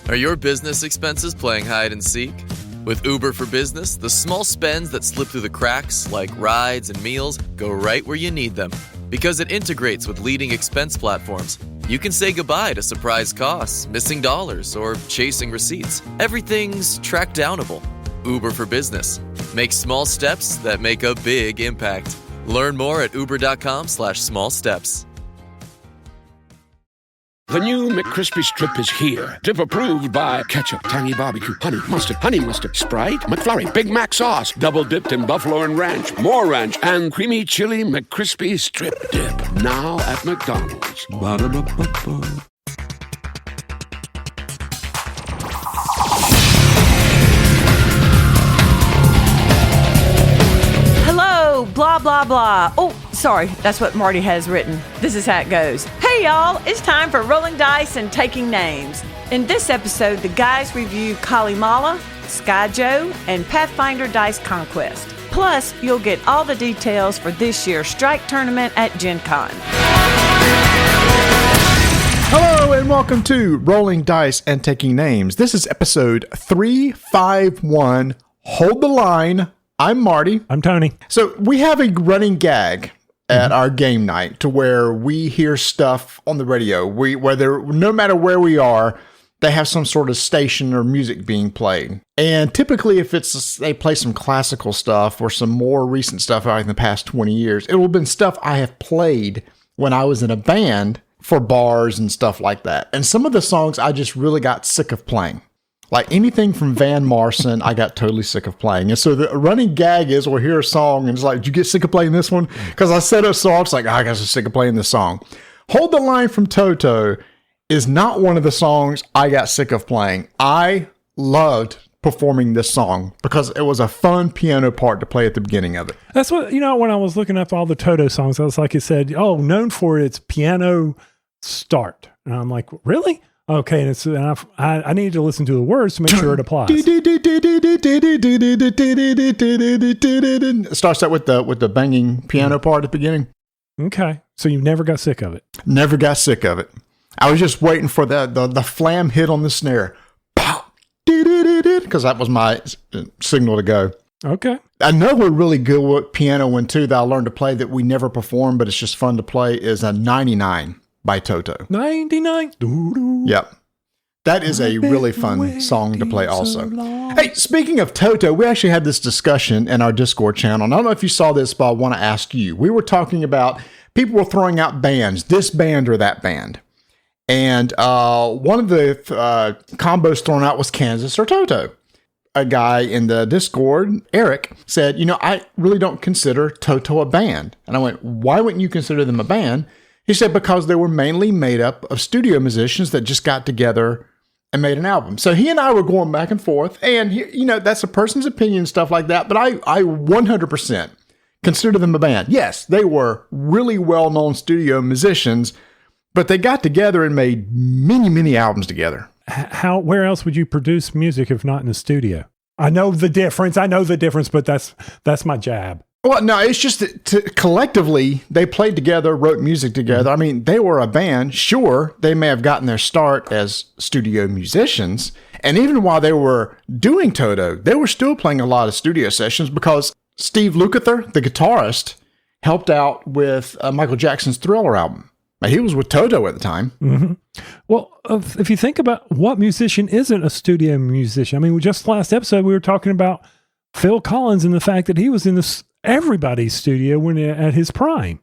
Are your business expenses playing hide and seek? With Uber for Business, the small spends that slip through the cracks, like rides and meals, go right where you need them. Because it integrates with leading expense platforms, you can say goodbye to surprise costs, missing dollars, or chasing receipts. Everything's track downable. Uber for Business. Make small steps that make a big impact. Learn more at uber.com/small steps. The new McCrispy Strip is here. Dip approved by ketchup, tangy barbecue, honey mustard, Sprite, McFlurry, Big Mac sauce, double dipped in buffalo and ranch, more ranch, and creamy chili McCrispy Strip Dip. Now at McDonald's. Ba-da-ba-ba-ba. Hello, blah, blah, blah. Oh, sorry, that's what Marty has written. This is how it goes. Hey, y'all, it's time for Rolling Dice and Taking Names. In this episode, the guys review Calimala, Skyjo, and Pathfinder Dice Conquest. Plus, you'll get all the details for this year's strike tournament at Gen Con. Hello and welcome to Rolling Dice and Taking Names. This is episode 351. Hold the line. I'm Marty. I'm Tony. So we have a running gag at our game night to where we hear stuff on the radio. No matter where we are, they have some sort of station or music being played. And typically if they play some classical stuff or some more recent stuff like in the past 20 years, it will have been stuff I have played when I was in a band for bars and stuff like that. And some of the songs I just really got sick of playing. Like anything from Van Morrison, I got totally sick of playing. And so the running gag is we'll hear a song and it's like, did you get sick of playing this one? Because I said a song, it's like, I got sick of playing this song. Hold the Line from Toto is not one of the songs I got sick of playing. I loved performing this song because it was a fun piano part to play at the beginning of it. That's what, when I was looking up all the Toto songs, I was like, it said, known for its piano start. And I'm like, really? Okay, and I needed to listen to the words to make sure it applies. It starts out with the banging piano part at the beginning. Okay, so you never got sick of it? Never got sick of it. I was just waiting for the flam hit on the snare. Because that was my signal to go. Okay. Another really good piano one, too, that I learned to play that we never performed, but it's just fun to play, is a 99. By Toto. 99. Yep. That is a really fun song to play also. Hey, speaking of Toto, we actually had this discussion in our Discord channel. And I don't know if you saw this, but I want to ask you. We were talking about people were throwing out bands, this band or that band. And one of the combos thrown out was Kansas or Toto. A guy in the Discord, Eric, said, I really don't consider Toto a band. And I went, why wouldn't you consider them a band? He said because they were mainly made up of studio musicians that just got together and made an album. So he and I were going back and forth, and that's a person's opinion and stuff like that, but I 100% consider them a band. Yes, they were really well-known studio musicians, but they got together and made many, many albums together. Where else would you produce music if not in the studio? I know the difference, but that's my jab. Well, no, it's just that collectively, they played together, wrote music together. I mean, they were a band. Sure, they may have gotten their start as studio musicians. And even while they were doing Toto, they were still playing a lot of studio sessions because Steve Lukather, the guitarist, helped out with Michael Jackson's Thriller album. He was with Toto at the time. Mm-hmm. Well, if you think about what musician isn't a studio musician, I mean, just last episode, we were talking about Phil Collins and the fact that he was in everybody's studio when at his prime,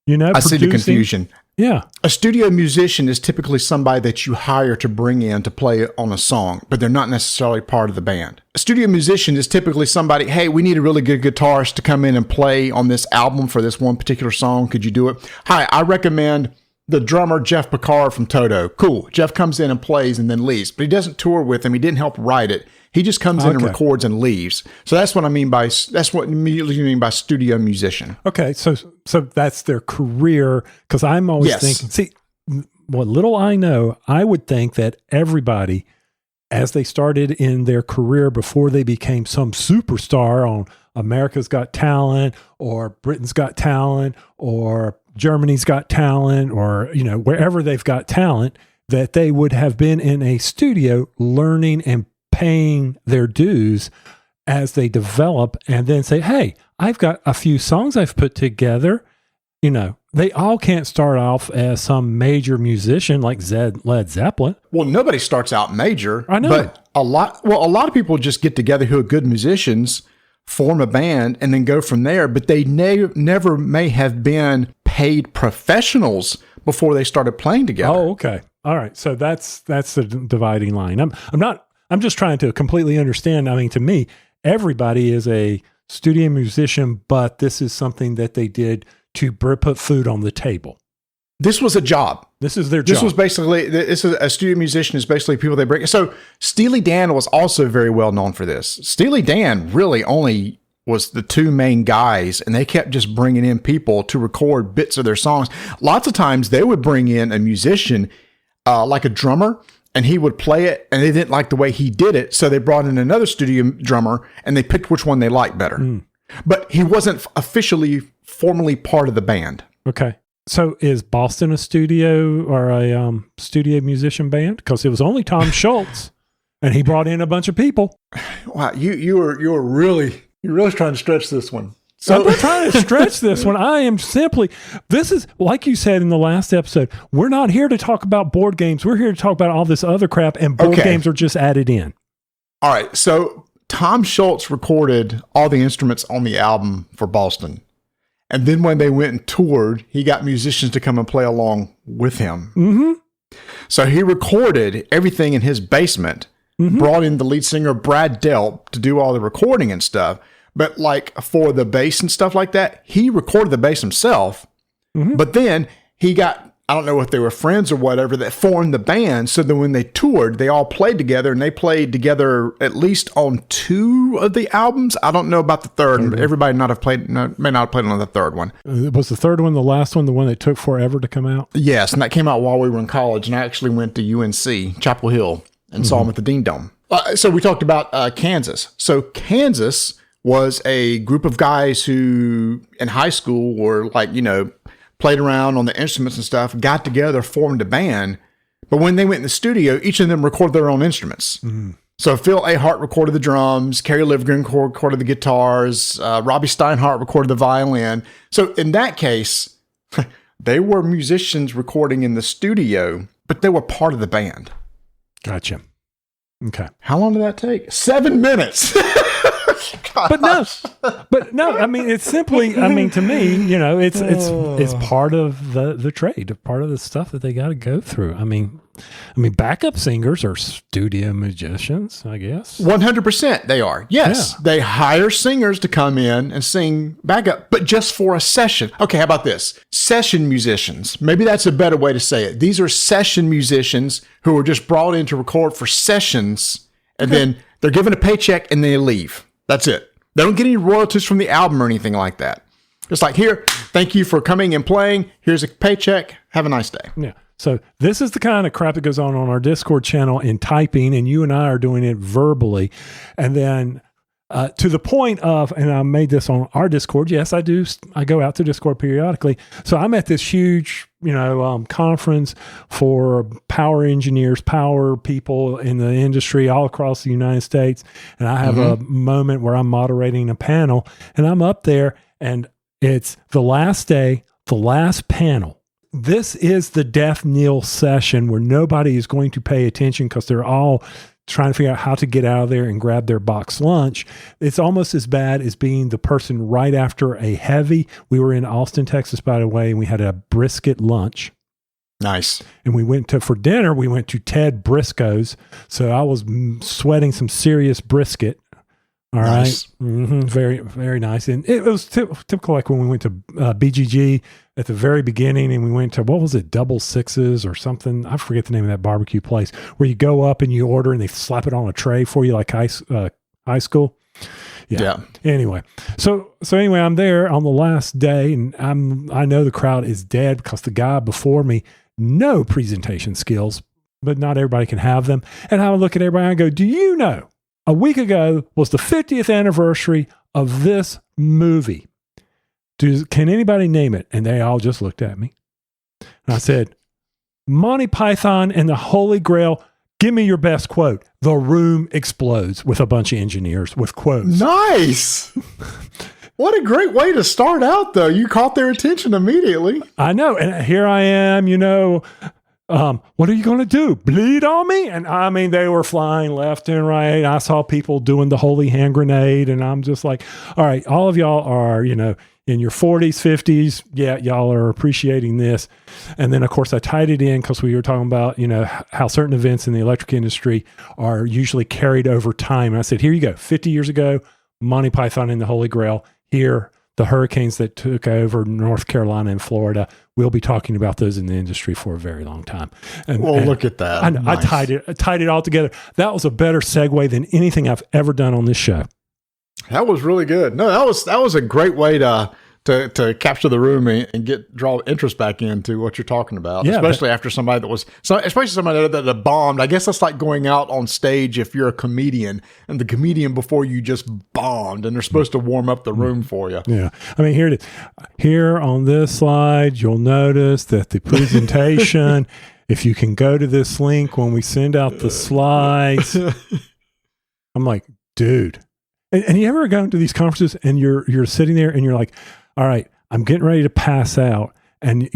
I see the confusion. Yeah. A studio musician is typically somebody that you hire to bring in to play on a song, but they're not necessarily part of the band. A studio musician is typically somebody, hey, we need a really good guitarist to come in and play on this album for this one particular song. Could you do it? Hi, I recommend the drummer, Jeff Picard from Toto. Cool. Jeff comes in and plays and then leaves, but he doesn't tour with him. He didn't help write it. He just comes in and records and leaves. So that's what I mean that's what immediately you mean by studio musician. Okay. So that's their career. Cause I'm always thinking, what little I know, I would think that everybody, as they started in their career before they became some superstar on America's Got Talent or Britain's Got Talent or Germany's Got Talent or, wherever they've got talent, that they would have been in a studio learning and paying their dues as they develop, and then say, hey, I've got a few songs I've put together. You know, they all can't start off as some major musician like Led Zeppelin. Well, nobody starts out major. I know. But a lot of people just get together who are good musicians, form a band, and then go from there. But they never may have been paid professionals before they started playing together. Oh, okay. All right. So that's the dividing line. I'm just trying to completely understand. I mean, to me, everybody is a studio musician, but this is something that they did to put food on the table. This was a job. This is their job. This was basically, a studio musician is basically people they bring. So Steely Dan was also very well known for this. Steely Dan really only was the two main guys, and they kept just bringing in people to record bits of their songs. Lots of times they would bring in a musician, like a drummer, and he would play it, and they didn't like the way he did it, so they brought in another studio drummer, and they picked which one they liked better. But he wasn't formally part of the band. Okay. So is Boston a studio or a studio musician band? Because it was only Tom Schultz, and he brought in a bunch of people. Wow, you're really trying to stretch this one. So I'm not trying to stretch this one. I am simply, this is, like you said in the last episode, we're not here to talk about board games. We're here to talk about all this other crap, and board games are just added in. All right. So Tom Schultz recorded all the instruments on the album for Boston. And then when they went and toured, he got musicians to come and play along with him. Mm-hmm. So he recorded everything in his basement, brought in the lead singer, Brad Delp, to do all the recording and stuff. But like for the bass and stuff like that, he recorded the bass himself. But then he got, I don't know if they were friends or whatever, that formed the band. So that when they toured, they all played together, and they played together at least on 2 of the albums. I don't know about the third. Everybody may not have played on the third one. Was the third one the last one, the one that took forever to come out? Yes, and that came out while we were in college, and I actually went to UNC, Chapel Hill, and saw them at the Dean Dome. So we talked about Kansas. So Kansas was a group of guys who in high school were like, played around on the instruments and stuff, got together, formed a band. But when they went in the studio, each of them recorded their own instruments. So Phil A. Hart recorded the drums, Kerry Livgren recorded the guitars, Robbie Steinhardt recorded the violin. So in that case, they were musicians recording in the studio, but they were part of the band. Gotcha. Okay. How long did that take? 7 minutes. But no, I mean, it's simply, I mean, to me, it's part of the trade, part of the stuff that they got to go through. I mean, backup singers are studio musicians, I guess. 100% they are. Yes. Yeah. They hire singers to come in and sing backup, but just for a session. Okay. How about this? Session musicians. Maybe that's a better way to say it. These are session musicians who are just brought in to record for sessions, and then they're given a paycheck and they leave. That's it. They don't get any royalties from the album or anything like that. It's like, here, thank you for coming and playing. Here's a paycheck. Have a nice day. Yeah. So this is the kind of crap that goes on our Discord channel in typing, and you and I are doing it verbally. And then to the point of, and I made this on our Discord. Yes, I do. I go out to Discord periodically. So I'm at this huge, conference for power engineers, power people in the industry all across the United States. And I have a moment where I'm moderating a panel, and I'm up there, and it's the last day, the last panel. This is the death knell session where nobody is going to pay attention because they're all trying to figure out how to get out of there and grab their box lunch. It's almost as bad as being the person right after a heavy. We were in Austin, Texas, by the way, and we had a brisket lunch. Nice. And for dinner, we went to Ted Briscoe's. So I was sweating some serious brisket. All nice. Right. Very, very nice. And it was typical, like when we went to BGG at the very beginning, and we went to, what was it, Double Sixes or something? I forget the name of that barbecue place where you go up and you order and they slap it on a tray for you like high school. Yeah. Anyway, so anyway, I'm there on the last day, and I know the crowd is dead because the guy before me, no presentation skills, but not everybody can have them. And I would look at everybody and I go, do you know? A week ago was the 50th anniversary of this movie. Can anybody name it? And they all just looked at me. And I said, Monty Python and the Holy Grail. Give me your best quote. The room explodes with a bunch of engineers with quotes. Nice. What a great way to start out, though. You caught their attention immediately. I know. And here I am, what are you going to do? Bleed on me? And I mean, they were flying left and right. I saw people doing the holy hand grenade. And I'm just like, all right, all of y'all are, in your 40s, 50s. Yeah, y'all are appreciating this. And then, of course, I tied it in because we were talking about, how certain events in the electric industry are usually carried over time. And I said, here you go. 50 years ago, Monty Python and the Holy Grail. Here, the hurricanes that took over North Carolina and Florida. We'll be talking about those in the industry for a very long time. And look at that. I tied it all together. That was a better segue than anything I've ever done on this show. That was really good. No, that was a great way to capture the room and draw interest back into what you're talking about. Yeah, especially after somebody that bombed. I guess that's like going out on stage if you're a comedian and the comedian before you just bombed and they're supposed to warm up the room for you. Yeah. I mean, here it is. Here on this slide, you'll notice that the presentation, if you can go to this link when we send out the slides, I'm like, dude. And you ever go to these conferences and you're sitting there and you're like, all right, I'm getting ready to pass out. And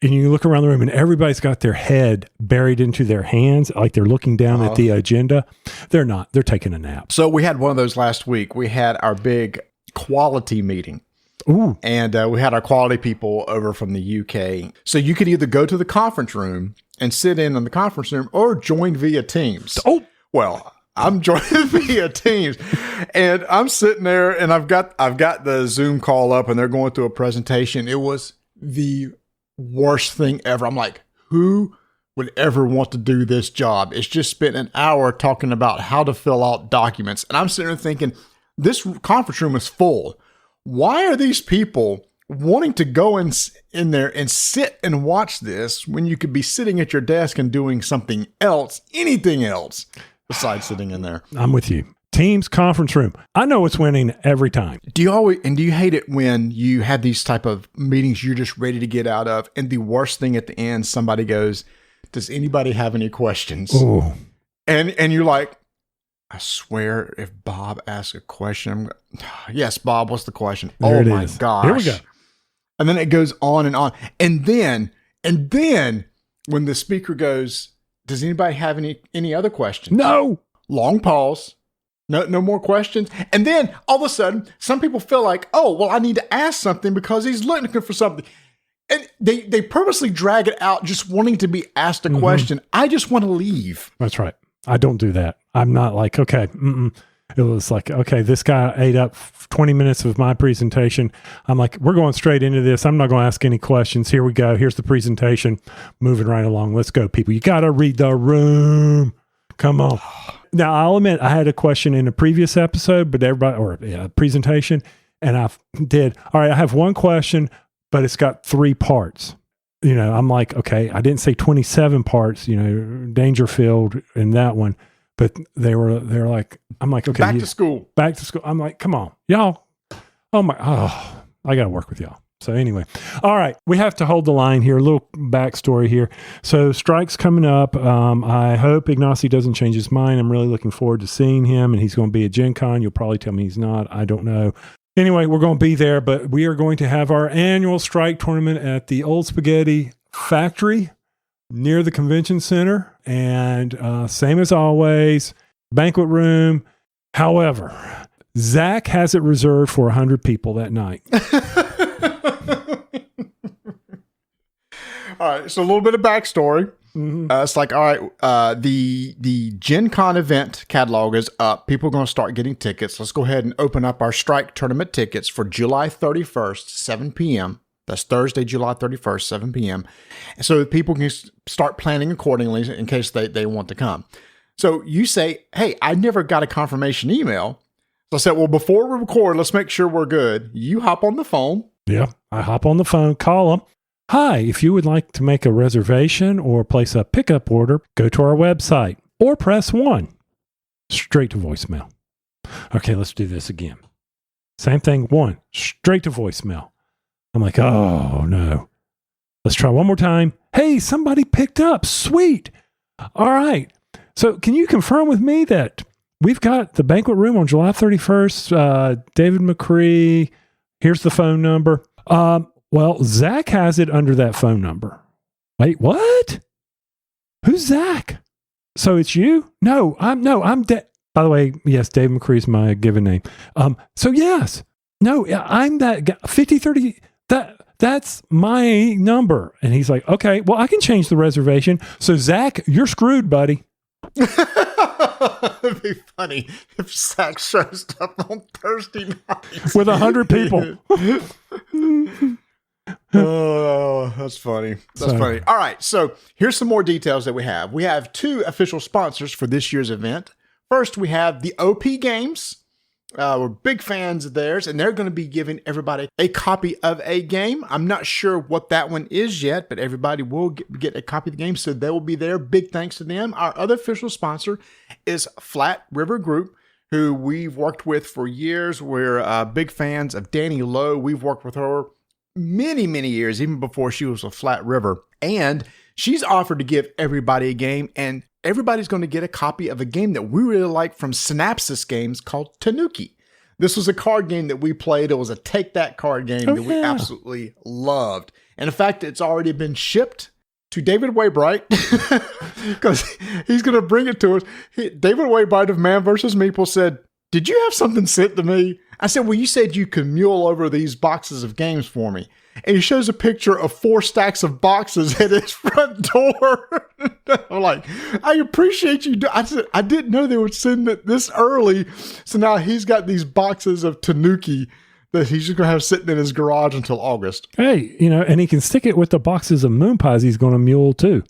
you look around the room and everybody's got their head buried into their hands, like they're looking down at the agenda. They're not. They're taking a nap. So we had one of those last week. We had our big quality meeting. Ooh. And we had our quality people over from the UK. So you could either go to the conference room and sit in the conference room or join via Teams. Oh, well, I'm joining via Teams, and I'm sitting there, and I've got the Zoom call up, and they're going through a presentation. It was the worst thing ever. I'm like, who would ever want to do this job? It's just spent an hour talking about how to fill out documents, and I'm sitting there thinking, this conference room is full. Why are these people wanting to go in there and sit and watch this when you could be sitting at your desk and doing something else, anything else? Besides sitting in there. I'm with you. Teams conference room. I know it's winning every time. Do you hate it when you have these type of meetings you're just ready to get out of, and the worst thing at the end, somebody goes, does anybody have any questions? Oh. And you're like, I swear if Bob asks a question, yes, Bob, what's the question? There oh my gosh. Here we go. And then it goes on and on. And then when the speaker goes, does anybody have any other questions? No. Long pause. No more questions. And then all of a sudden, some people feel like, oh, well, I need to ask something because he's looking for something. And they purposely drag it out just wanting to be asked a question. I just want to leave. That's right. I don't do that. I'm not like, okay, It was like, okay, this guy ate up 20 minutes of my presentation. I'm like, we're going straight into this. I'm not going to ask any questions. Here we go. Here's the presentation. Moving right along. Let's go, people. You got to read the room. Come on. Now, I'll admit I had a question in a previous episode, but presentation, and I did. All right, I have one question, but it's got 3 parts. I'm like, okay, I didn't say 27 parts, Dangerfield in that one. But they're like, I'm like, okay. Back to school. I'm like, come on, y'all. I got to work with y'all. So anyway, all right, we have to hold the line here. A little backstory here. So strike's coming up. I hope Ignacy doesn't change his mind. I'm really looking forward to seeing him, and he's going to be at Gen Con. You'll probably tell me he's not. I don't know. Anyway, we're going to be there, but we are going to have our annual strike tournament at the Old Spaghetti Factory near the convention center. And same as always, banquet room. However, Zach has it reserved for 100 people that night. All right, so a little bit of backstory. Mm-hmm. It's like, all right, the Gen Con event catalog is up. People are going to start getting tickets. Let's go ahead and open up our strike tournament tickets for July 31st, 7 p.m. That's Thursday, July 31st, 7 p.m. So people can start planning accordingly in case they want to come. So you say, hey, I never got a confirmation email. So I said, well, before we record, let's make sure we're good. You hop on the phone. Yeah, I hop on the phone, call them. Hi, if you would like to make a reservation or place a pickup order, go to our website or press 1. Straight to voicemail. Okay, let's do this again. Same thing, 1. Straight to voicemail. I'm like, oh, no. Let's try one more time. Hey, somebody picked up. Sweet. All right. So can you confirm with me that we've got the banquet room on July 31st? David McCree. Here's the phone number. Well, Zach has it under that phone number. Wait, what? Who's Zach? So it's you? No, I'm by the way, yes, Dave McCree's my given name. So yes. No, I'm that guy. 5030. That's my number. And he's like, okay, well, I can change the reservation. So Zach, you're screwed, buddy. It'd be funny if Zach shows up on Thursday night with 100 people. Oh, that's funny. That's funny. All right. So here's some more details that we have. We have 2 official sponsors for this year's event. First, we have the OP Games. We're big fans of theirs, and they're going to be giving everybody a copy of a game. I'm not sure what that one is yet, but everybody will get a copy of the game, so they will be there. Big thanks to them. Our other official sponsor is Flat River Group, who we've worked with for years. We're big fans of Danny Lowe. We've worked with her many, many years, even before she was with Flat River. And she's offered to give everybody a game, and everybody's going to get a copy of a game that we really like from Synapsis Games called Tanuki. This was a card game that we played. It was a Take That card game that we absolutely loved. And in fact, it's already been shipped to David Waybright because he's going to bring it to us. David Waybright of Man vs. Meeple said, "Did you have something sent to me?" I said, "Well, you said you could mule over these boxes of games for me." And he shows a picture of 4 stacks of boxes at his front door. I'm like, I appreciate you. I said, I didn't know they would send it this early. So now he's got these boxes of Tanuki that he's just going to have sitting in his garage until August. Hey, and he can stick it with the boxes of moon pies he's going to mule too.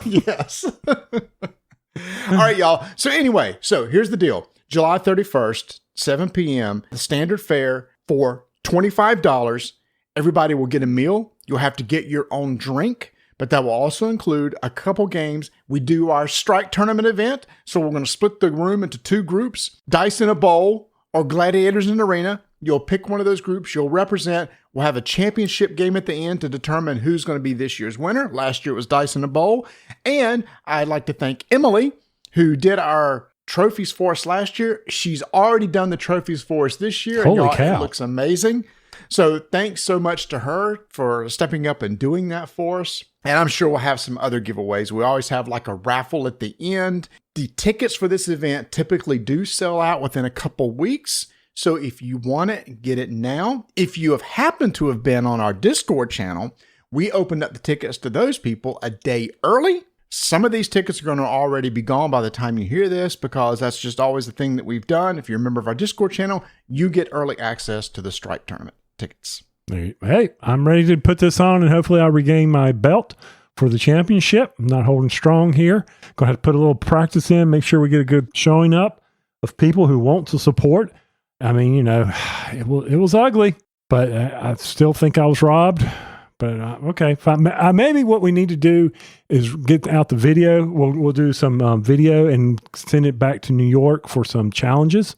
Yes. All right, y'all. So anyway, here's the deal. July 31st, 7 p.m., the standard fare for $25. Everybody will get a meal. You'll have to get your own drink, but that will also include a couple games. We do our strike tournament event, so we're going to split the room into 2 groups, Dice in a Bowl or Gladiators in an Arena. You'll pick one of those groups. You'll represent. We'll have a championship game at the end to determine who's going to be this year's winner. Last year it was Dice in a Bowl. And I'd like to thank Emily, who did our trophies for us last year. She's already done the trophies for us this year. Holy and cow. It looks amazing. So thanks so much to her for stepping up and doing that for us. And I'm sure we'll have some other giveaways. We always have like a raffle at the end. The tickets for this event typically do sell out within a couple weeks. So if you want it, get it now. If you have happened to have been on our Discord channel, we opened up the tickets to those people a day early. Some of these tickets are going to already be gone by the time you hear this because that's just always the thing that we've done. If you're a member of our Discord channel, you get early access to the strike tournament tickets. Hey, I'm ready to put this on and hopefully I'll regain my belt for the championship. I'm not holding strong here. Going to have to put a little practice in, make sure we get a good showing up of people who want to support. I mean, it was ugly, but I still think I was robbed. But okay, fine. Maybe what we need to do is get out the video. We'll do some video and send it back to New York for some challenges.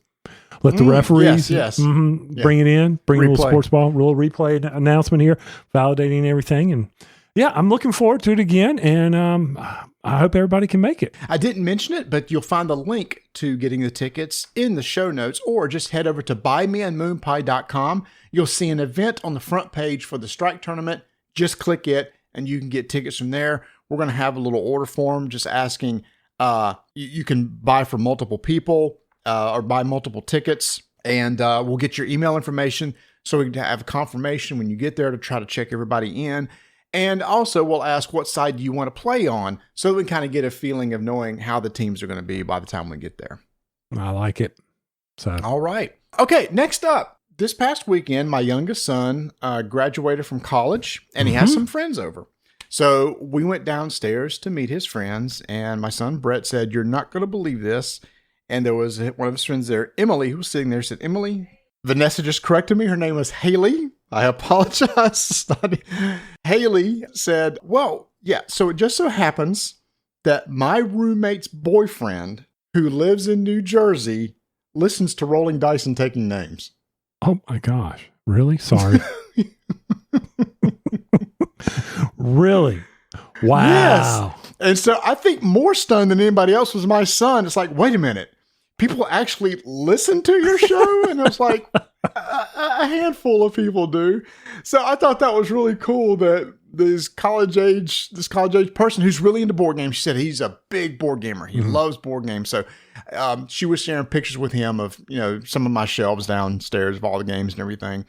Let the referees bring it in, bring a little sports ball, little replay announcement here, validating everything. And yeah, I'm looking forward to it again. And I hope everybody can make it. I didn't mention it, but you'll find the link to getting the tickets in the show notes, or just head over to buymeamoonpie.com. You'll see an event on the front page for the strike tournament. Just click it and you can get tickets from there. We're going to have a little order form just asking, you can buy for multiple people. Or buy multiple tickets, and we'll get your email information so we can have a confirmation when you get there to try to check everybody in. And also we'll ask what side do you want to play on so we can kind of get a feeling of knowing how the teams are going to be by the time we get there. I like it. So all right. Okay, next up. This past weekend, my youngest son graduated from college, and he has some friends over. So we went downstairs to meet his friends, and my son Brett said, "You're not going to believe this." And there was one of his friends there, Emily, who was sitting there, said, "Emily," Vanessa just corrected me. Her name was Haley. I apologize. Haley said, "Well, yeah, so it just so happens that my roommate's boyfriend, who lives in New Jersey, listens to Rolling Dice and Taking Names." Oh my gosh. Really? Sorry. Really? Wow. Yes. And so I think more stunned than anybody else was my son. It's like, wait a minute. People actually listen to your show? And it was like, a handful of people do. So I thought that was really cool that this college age person who's really into board games, she said he's a big board gamer. He loves board games. So she was sharing pictures with him of, some of my shelves downstairs of all the games and everything.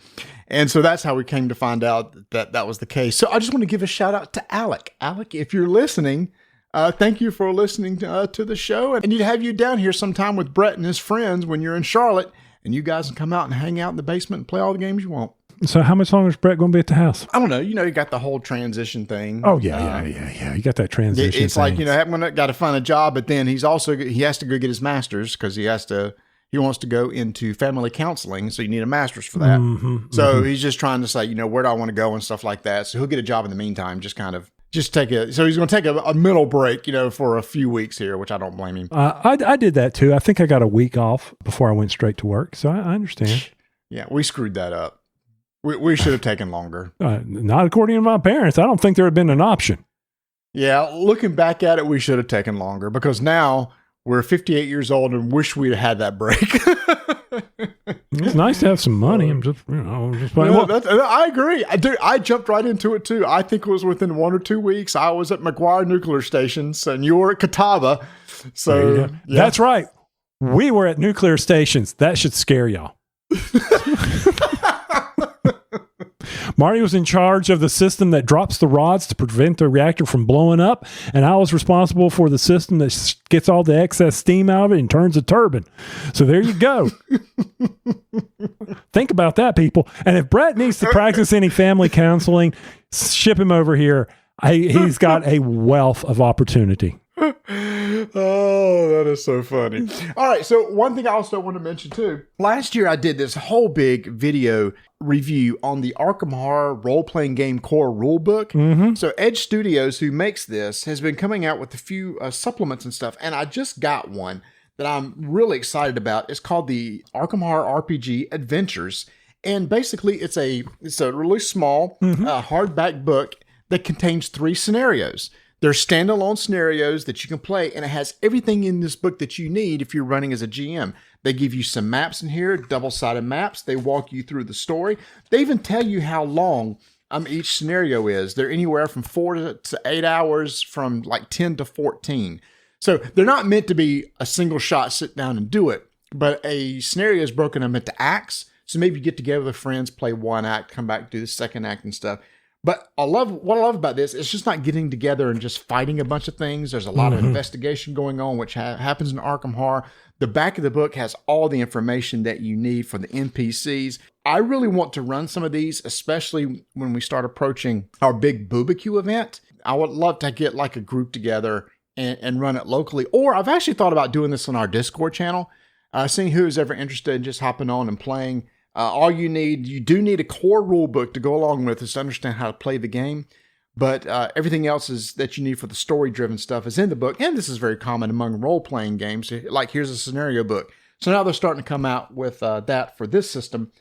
And so that's how we came to find out that was the case. So I just want to give a shout out to Alec. Alec, if you're listening, thank you for listening to the show. And need to have you down here sometime with Brett and his friends when you're in Charlotte, and you guys can come out and hang out in the basement and play all the games you want. So how much longer is Brett going to be at the house? I don't know. You got the whole transition thing. Oh, yeah. You got that transition It's thing. Like, got to find a job, but then he has to go get his master's because he wants to go into family counseling. So you need a master's for that. He's just trying to say, where do I want to go and stuff like that. So he'll get a job in the meantime, so he's going to take a middle break, for a few weeks here, which I don't blame him. I did that too. I think I got a week off before I went straight to work. So I understand. Yeah, we screwed that up. We should have taken longer. Not according to my parents. I don't think there had been an option. Yeah, looking back at it, we should have taken longer because now we're 58 years old and wish we'd had that break. It's nice to have some money. I'm just I agree. I jumped right into it too. I think it was within 1 or 2 weeks. I was at McGuire Nuclear Stations and you were at Catawba. So yeah. That's right. We were at nuclear stations. That should scare y'all. Marty was in charge of the system that drops the rods to prevent the reactor from blowing up, and I was responsible for the system that gets all the excess steam out of it and turns the turbine. So there you go. Think about that, people. And if Brett needs to practice any family counseling, ship him over here. He's got a wealth of opportunity. Oh, that is so funny. All right. So one thing I also want to mention too, last year I did this whole big video review on the Arkham Horror role-playing game core rulebook. So Edge Studios, who makes this, has been coming out with a few supplements and stuff. And I just got one that I'm really excited about. It's called the Arkham Horror RPG Adventures. And basically it's a really small hardback book that contains 3 scenarios. They're standalone scenarios that you can play, and it has everything in this book that you need if you're running as a GM. They give you some maps in here, double-sided maps. They walk you through the story. They even tell you how long each scenario is. They're anywhere from 4 to 8 hours, from like 10 to 14. So they're not meant to be a single shot, sit down and do it, but a scenario is broken up into acts. So maybe you get together with friends, play one act, come back, do the second act and stuff. But what I love about this, it's just not getting together and just fighting a bunch of things. There's a lot of investigation going on, which happens in Arkham Horror. The back of the book has all the information that you need for the NPCs. I really want to run some of these, especially when we start approaching our big Boobacue event. I would love to get like a group together and run it locally. Or I've actually thought about doing this on our Discord channel, seeing who's ever interested in just hopping on and playing. All you do need a core rule book to go along with this to understand how to play the game. But everything else is that you need for the story-driven stuff is in the book. And this is very common among role-playing games. Like, here's a scenario book. So now they're starting to come out with that for this system,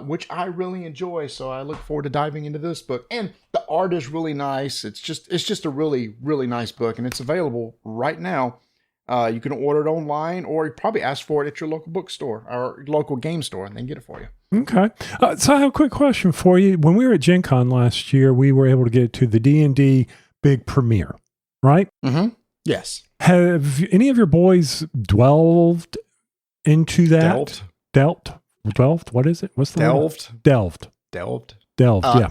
which I really enjoy. So I look forward to diving into this book. And the art is really nice. It's just a really, really nice book. And it's available right now. You can order it online, or you probably ask for it at your local bookstore or local game store, and they can get it for you. Okay. So I have a quick question for you. When we were at Gen Con last year, we were able to get to the D&D big premiere, right? Mm-hmm. Yes. Have any of your boys delved into that? Delved? What is it? What's the word? Delved. Yeah.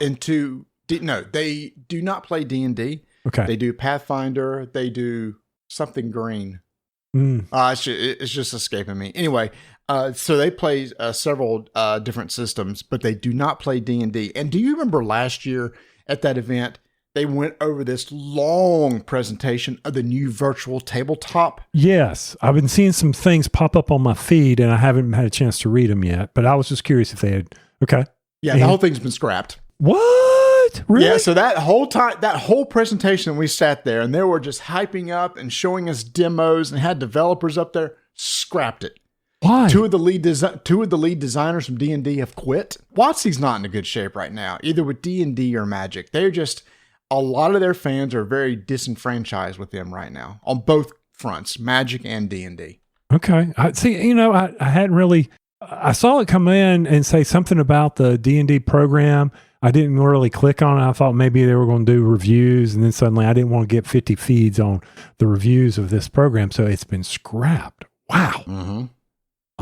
No, they do not play D&D. Okay. They do Pathfinder. They do something green. It's just escaping me. Anyway, so they play several different systems, but they do not play D&D. And do you remember last year at that event, they went over this long presentation of the new virtual tabletop? Yes. I've been seeing some things pop up on my feed, and I haven't had a chance to read them yet, but I was just curious if they had. Okay. Yeah, the whole thing's been scrapped. What? Really? Yeah, so that whole presentation, we sat there and they were just hyping up and showing us demos and had developers up there, scrapped it. Why? Two of the lead designers from D&D have quit. WotC's not in a good shape right now, either with D&D or Magic. They're just, a lot of their fans are very disenfranchised with them right now on both fronts, Magic and D&D. Okay. I hadn't really, I saw it come in and say something about the D&D program. I didn't really click on it. I thought maybe they were going to do reviews, and then suddenly I didn't want to get 50 feeds on the reviews of this program. So it's been scrapped. Wow. Mm-hmm.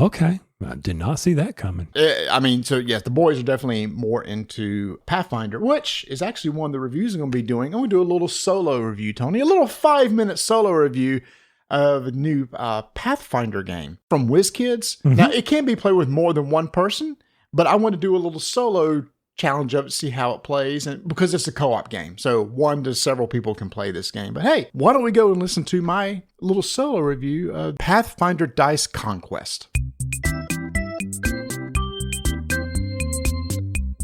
Okay. I did not see that coming. Yes, the boys are definitely more into Pathfinder, which is actually one of the reviews I'm going to be doing. I'm going to do a little solo review, Tony, a little 5-minute solo review of a new Pathfinder game from WizKids. Mm-hmm. Now, it can be played with more than one person, but I want to do a little solo challenge of it, see how it plays, and because it's a co-op game, so 1 to several people can play this game. But hey, why don't we go and listen to my little solo review of Pathfinder Dice Conquest.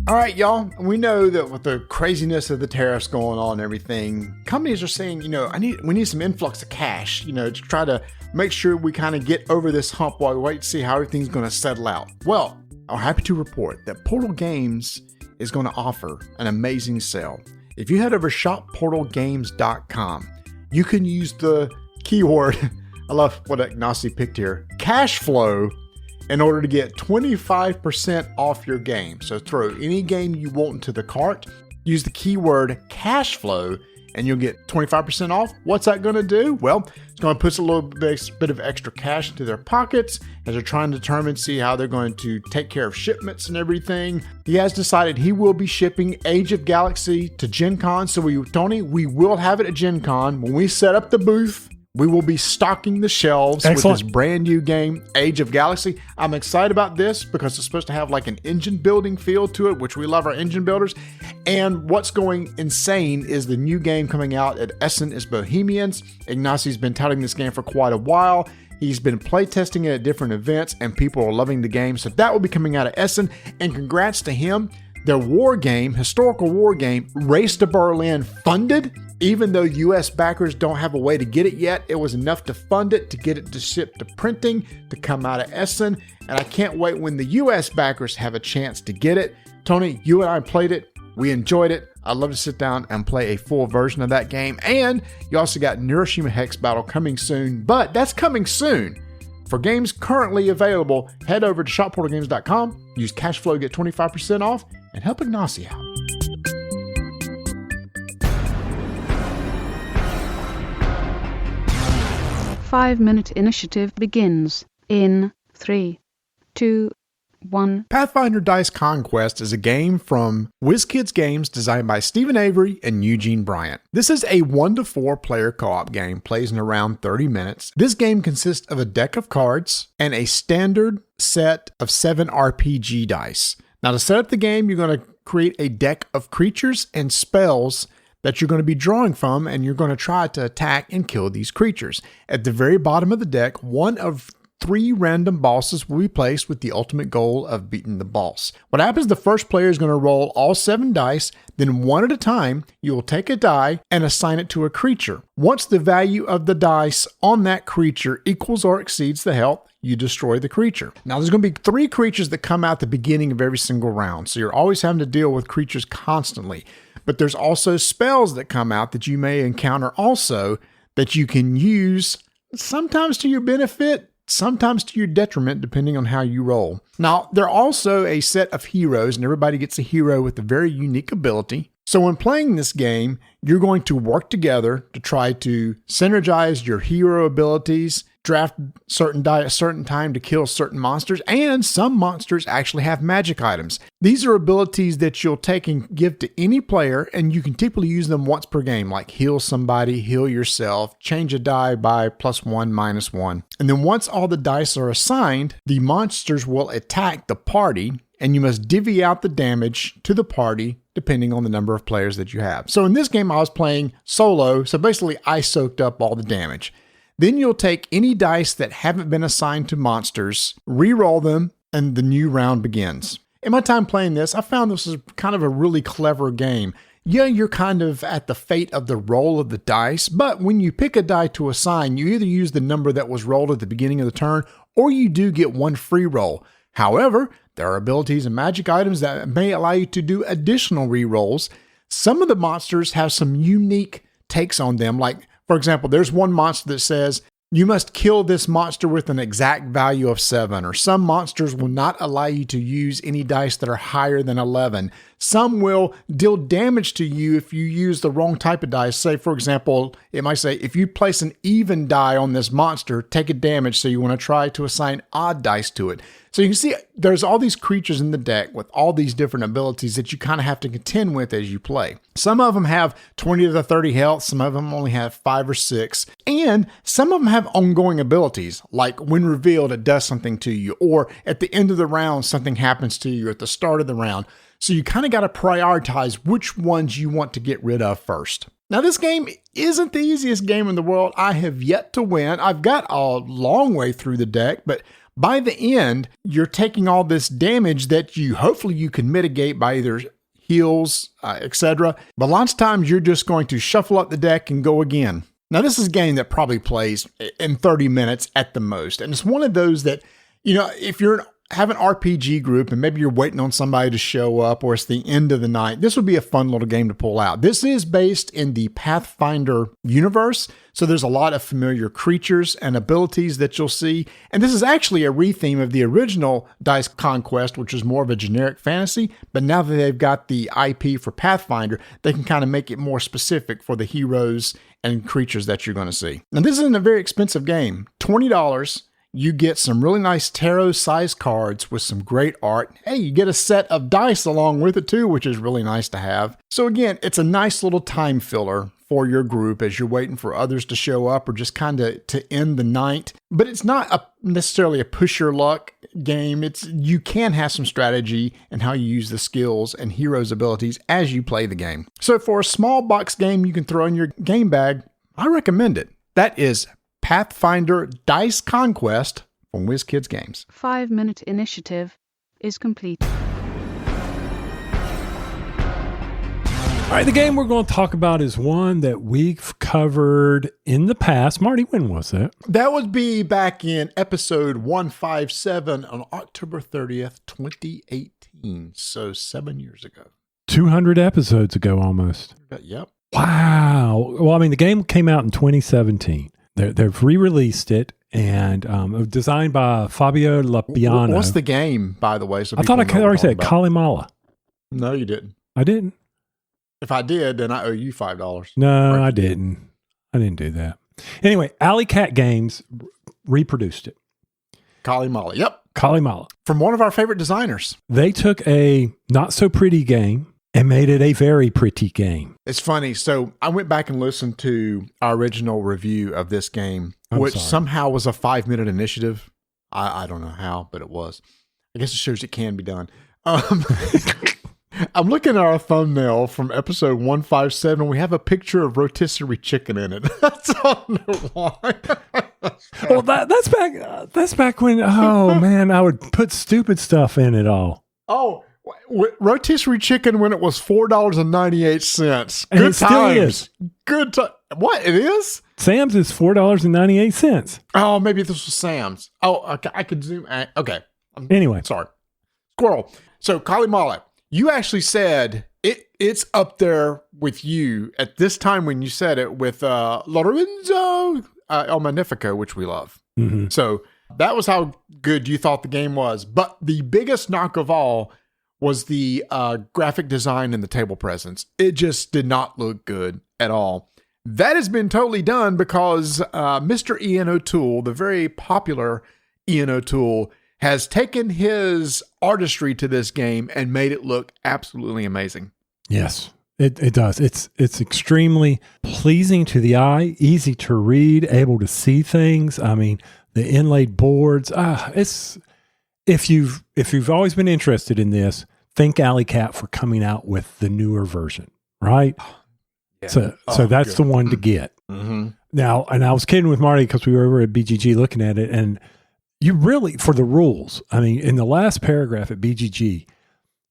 All right, y'all, we know that with the craziness of the tariffs going on and everything, companies are saying, we need some influx of cash, to try to make sure we kind of get over this hump while we wait to see how everything's going to settle out. Well, I'm happy to report that Portal Games is going to offer an amazing sale. If you head over shopportalgames.com, you can use the keyword, I love what Ignacy picked here, cash flow, in order to get 25% off your game. So throw any game you want into the cart, use the keyword cash flow, and you'll get 25% off. What's that going to do? Well, it's going to put a little bit of extra cash into their pockets as they're trying to see how they're going to take care of shipments and everything. He has decided he will be shipping Age of Galaxy to Gen Con. So we will have it at Gen Con. When we set up the booth, we will be stocking the shelves with this brand new game, Age of Galaxy. I'm excited about this because it's supposed to have like an engine building feel to it, which we love our engine builders. And what's going insane is the new game coming out at Essen is Bohemians. Ignacy's been touting this game for quite a while. He's been playtesting it at different events, and people are loving the game. So that will be coming out of Essen. And congrats to him. Their war game, historical war game, Race to Berlin, funded. Even though U.S. backers don't have a way to get it yet, it was enough to fund it, to get it to ship to printing, to come out of Essen. And I can't wait when the U.S. backers have a chance to get it. Tony, you and I played it. We enjoyed it. I'd love to sit down and play a full version of that game. And you also got Neuroshima Hex Battle coming soon, but that's coming soon. For games currently available, head over to shopportalgames.com, use cashflow, get 25% off, and help Ignacy out. 5-minute initiative begins in 3, 2, 1. Pathfinder Dice Conquest is a game from WizKids Games designed by Stephen Avery and Eugene Bryant. This is a 1 to 4 player co-op game, plays in around 30 minutes. This game consists of a deck of cards and a standard set of 7 RPG dice. Now to set up the game, you're going to create a deck of creatures and spells that you're going to be drawing from, and you're going to try to attack and kill these creatures. At the very bottom of the deck, one of 3 random bosses will be placed with the ultimate goal of beating the boss. What happens, the first player is going to roll all 7 dice, then one at a time, you will take a die and assign it to a creature. Once the value of the dice on that creature equals or exceeds the health, you destroy the creature. Now, there's going to be 3 creatures that come out at the beginning of every single round, so you're always having to deal with creatures constantly. But there's also spells that come out that you may encounter also that you can use, sometimes to your benefit, sometimes to your detriment, depending on how you roll. Now, there are also a set of heroes, and everybody gets a hero with a very unique ability. So when playing this game, you're going to work together to try to synergize your hero abilities, draft certain die at a certain time to kill certain monsters, and some monsters actually have magic items. These are abilities that you'll take and give to any player, and you can typically use them once per game, like heal somebody, heal yourself, change a die by +1, -1. And then once all the dice are assigned, the monsters will attack the party, and you must divvy out the damage to the party depending on the number of players that you have. So in this game, I was playing solo, so basically I soaked up all the damage. Then you'll take any dice that haven't been assigned to monsters, re-roll them, and the new round begins. In my time playing this, I found this was kind of a really clever game. Yeah, you're kind of at the fate of the roll of the dice, but when you pick a die to assign, you either use the number that was rolled at the beginning of the turn, or you do get one free roll. However, there are abilities and magic items that may allow you to do additional re-rolls. Some of the monsters have some unique takes on them. Like, for example, there's one monster that says, you must kill this monster with an exact value of 7, or some monsters will not allow you to use any dice that are higher than 11. Some will deal damage to you if you use the wrong type of dice. Say, for example, it might say, if you place an even die on this monster, take a damage, so you want to try to assign odd dice to it. So you can see there's all these creatures in the deck with all these different abilities that you kind of have to contend with as you play. Some of them have 20 to 30 health, some of them only have 5 or 6, and some of them have ongoing abilities, like when revealed it does something to you, or at the end of the round something happens to you at the start of the round. So you kind of got to prioritize which ones you want to get rid of first. Now, this game isn't the easiest game in the world. I have yet to win. I've got a long way through the deck, but by the end, you're taking all this damage that hopefully you can mitigate by either heals, etc. But lots of times you're just going to shuffle up the deck and go again. Now, this is a game that probably plays in 30 minutes at the most. And it's one of those that, if you're have an RPG group and maybe you're waiting on somebody to show up, or it's the end of the night, this would be a fun little game to pull out. This is based in the Pathfinder universe, so there's a lot of familiar creatures and abilities that you'll see. And this is actually a retheme of the original Dice Conquest, which is more of a generic fantasy. But now that they've got the IP for Pathfinder, they can kind of make it more specific for the heroes and creatures that you're going to see. Now, this isn't a very expensive game. $20. You get some really nice tarot-sized cards with some great art. Hey, you get a set of dice along with it too, which is really nice to have. So again, it's a nice little time filler for your group as you're waiting for others to show up or just kind of to end the night. But it's not necessarily a push your luck game. You can have some strategy in how you use the skills and heroes' abilities as you play the game. So for a small box game you can throw in your game bag, I recommend it. That is Pathfinder Dice Conquest from WizKids Games. 5-minute initiative is complete. All right, the game we're going to talk about is one that we've covered in the past. Marty, when was that? That would be back in episode 157 on October 30th, 2018. So 7 years ago. 200 episodes ago almost. Yep. Wow. Well, I mean, the game came out in 2017. They've re-released it, and designed by Fabio Lappiano. What's the game, by the way? So I thought I already said Calimala. No, you didn't. I didn't. If I did, then I owe you $5. No, right? I didn't. I didn't do that. Anyway, Alley Cat Games reproduced it. Calimala. Yep. Calimala. From one of our favorite designers. They took a not-so-pretty game and made it a very pretty game. It's funny. So I went back and listened to our original review of this game, which somehow was a 5-minute initiative. I don't know how, but it was. I guess it shows it can be done. I'm looking at our thumbnail from episode 157. We have a picture of rotisserie chicken in it. I don't know why. Well, that's back when, oh man, I would put stupid stuff in it all. Oh, rotisserie chicken when it was $4.98. And it still is. Good time. What? It is? Sam's is $4.98. Oh, maybe this was Sam's. Oh, okay. I could zoom. Okay. Anyway. Sorry. Squirrel. So, Calimala, you actually said it's up there with you at this time when you said it with Lorenzo El Magnifico, which we love. Mm-hmm. So, that was how good you thought the game was. But the biggest knock of all was the graphic design and the table presence. It just did not look good at all. That has been totally done because Mr. Ian O'Toole, the very popular Ian O'Toole, has taken his artistry to this game and made it look absolutely amazing. Yes, it does. It's extremely pleasing to the eye, easy to read, able to see things. I mean, the inlaid boards. It's if you've always been interested in this, thank Alley Cat for coming out with the newer version, right? Yeah. So that's good. The one to get. Mm-hmm. Now, and I was kidding with Marty because we were over at BGG looking at it, and you really, for the rules, I mean, in the last paragraph at BGG,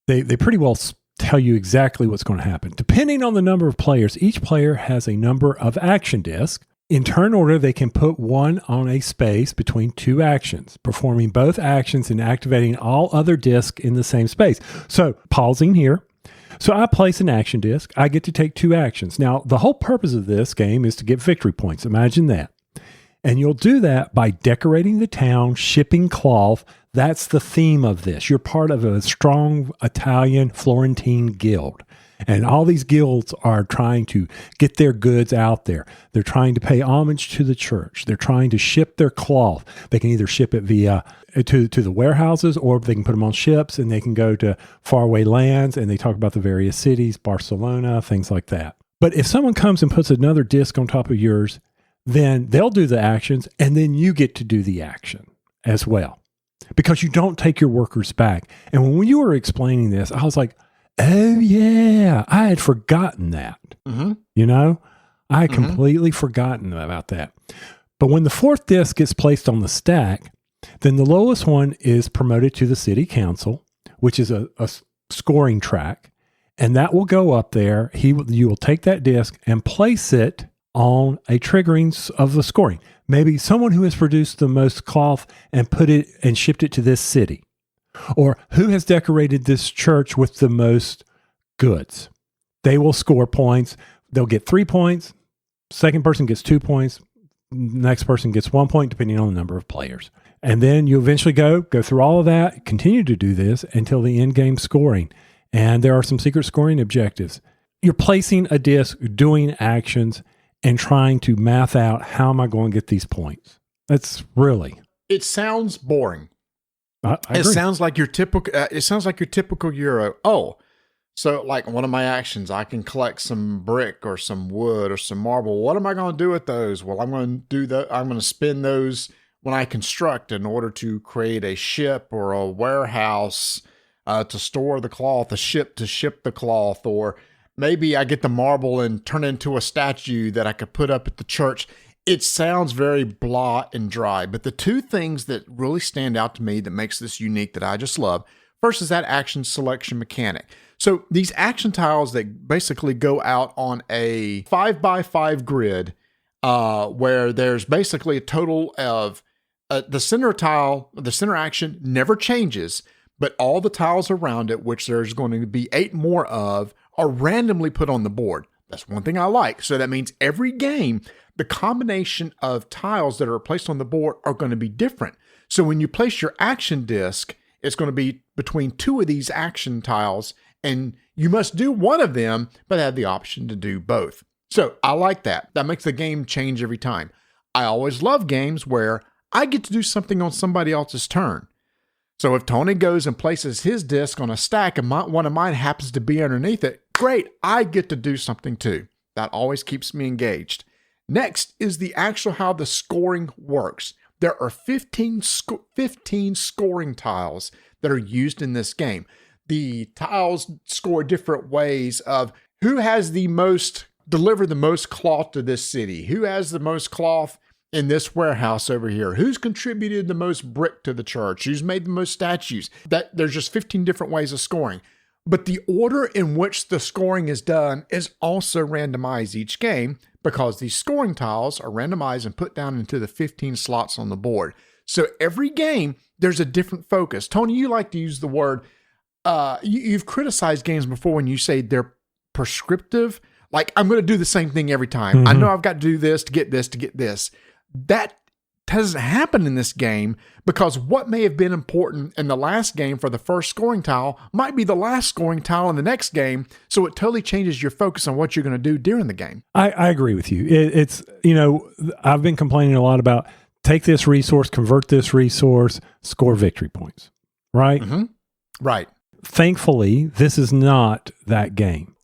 they pretty well tell you exactly what's going to happen. Depending on the number of players, each player has a number of action discs. In turn order, they can put one on a space between two actions, performing both actions and activating all other discs in the same space. So, pausing here, So I place an action disc. I get to take 2 actions. Now, the whole purpose of this game is to get victory points. Imagine that. And you'll do that by decorating the town, shipping cloth. That's the theme of this. You're part of a strong Italian Florentine guild. And all these guilds are trying to get their goods out there. They're trying to pay homage to the church. They're trying to ship their cloth. They can either ship it via to the warehouses, or they can put them on ships and they can go to faraway lands, and they talk about the various cities, Barcelona, things like that. But if someone comes and puts another disc on top of yours, then they'll do the actions, and then you get to do the action as well, because you don't take your workers back. And when you were explaining this, I was like, oh yeah, I had forgotten that. Mm-hmm. You know, I had completely forgotten about that. But when the 4th disc gets placed on the stack, then the lowest one is promoted to the city council, which is a scoring track, and that will go up there. You will take that disc and place it on a triggering of the scoring. Maybe someone who has produced the most cloth and put it and shipped it to this city, or who has decorated this church with the most goods. They will score points. They'll get 3 points. Second person gets 2 points. Next person gets 1 point, depending on the number of players. And then you eventually go through all of that, continue to do this until the end game scoring. And there are some secret scoring objectives. You're placing a disc, doing actions, and trying to math out, how am I going to get these points? That's really. It sounds boring. I agree. It sounds like your typical Euro. Oh, so like one of my actions, I can collect some brick or some wood or some marble. What am I going to do with those? Well, I'm going to spend those when I construct in order to create a ship or a warehouse to store the cloth, a ship to ship the cloth, or maybe I get the marble and turn it into a statue that I could put up at the church. It sounds very blah and dry, but the 2 things that really stand out to me that makes this unique that I just love, first is that action selection mechanic. So these action tiles that basically go out on a 5x5 grid, where there's basically a total of the center tile, the center action never changes, but all the tiles around it, which there's going to be 8 more of, are randomly put on the board. That's one thing I like. So that means every game, the combination of tiles that are placed on the board are going to be different. So when you place your action disc, it's going to be between 2 of these action tiles, and you must do one of them, but have the option to do both. So I like that. That makes the game change every time. I always love games where I get to do something on somebody else's turn. So if Tony goes and places his disc on a stack and one of mine happens to be underneath it, great, I get to do something too. That always keeps me engaged. Next is the actual how the scoring works. There are 15 scoring tiles that are used in this game. The tiles score different ways of who has delivered the most cloth to this city, who has the most cloth in this warehouse over here, who's contributed the most brick to the church, who's made the most statues. That there's just 15 different ways of scoring. But the order in which the scoring is done is also randomized each game, because these scoring tiles are randomized and put down into the 15 slots on the board. So every game, there's a different focus. Tony, you like to use the word, you've criticized games before when you say they're prescriptive. Like, I'm going to do the same thing every time. Mm-hmm. I know I've got to do this to get this to get this. That doesn't happen in this game, because what may have been important in the last game for the first scoring tile might be the last scoring tile in the next game. So it totally changes your focus on what you're going to do during the game. I agree with you. It's, I've been complaining a lot about take this resource, convert this resource, score victory points, right? Mm-hmm. Right. Thankfully, this is not that game.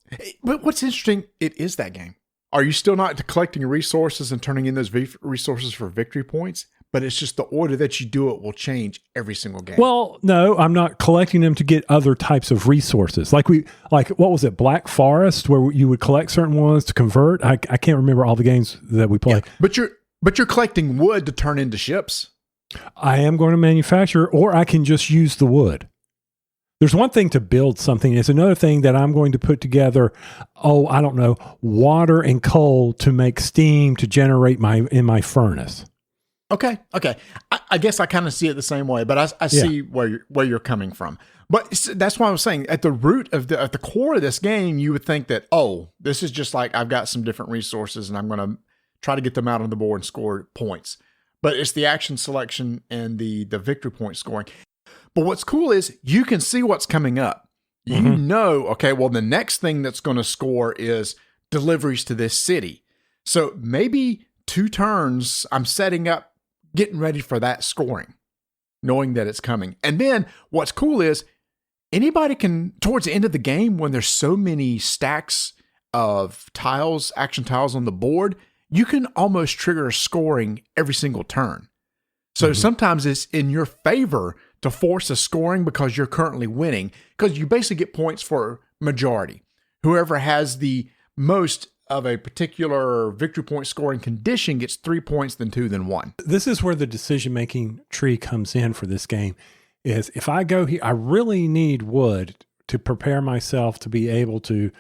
But what's interesting, it is that game. Are you still not collecting resources and turning in those resources for victory points? But it's just the order that you do it will change every single game. Well, no, I'm not collecting them to get other types of resources. Like what was it, Black Forest, where you would collect certain ones to convert? I can't remember all the games that we play. Yeah, but you're collecting wood to turn into ships. I am going to manufacture, or I can just use the wood. There's one thing to build something. It's another thing that I'm going to put together, water and coal to make steam to generate in my furnace. Okay. I guess I kind of see it the same way, but I see where you're coming from. But that's why I was saying at the root of at the core of this game, you would think that, oh, this is just like I've got some different resources and I'm going to try to get them out on the board and score points. But it's the action selection and the victory point scoring. But what's cool is you can see what's coming up. You know, okay, well, the next thing that's going to score is deliveries to this city. So maybe 2 turns, I'm setting up, getting ready for that scoring, knowing that it's coming. And then what's cool is anybody can, towards the end of the game, when there's so many stacks of tiles, action tiles on the board, you can almost trigger scoring every single turn. So sometimes it's in your favor to force a scoring because you're currently winning, because you basically get points for majority. Whoever has the most of a particular victory point scoring condition gets 3 points, then 2, then 1. This is where the decision-making tree comes in for this game, is if I go here, I really need wood to prepare myself to be able to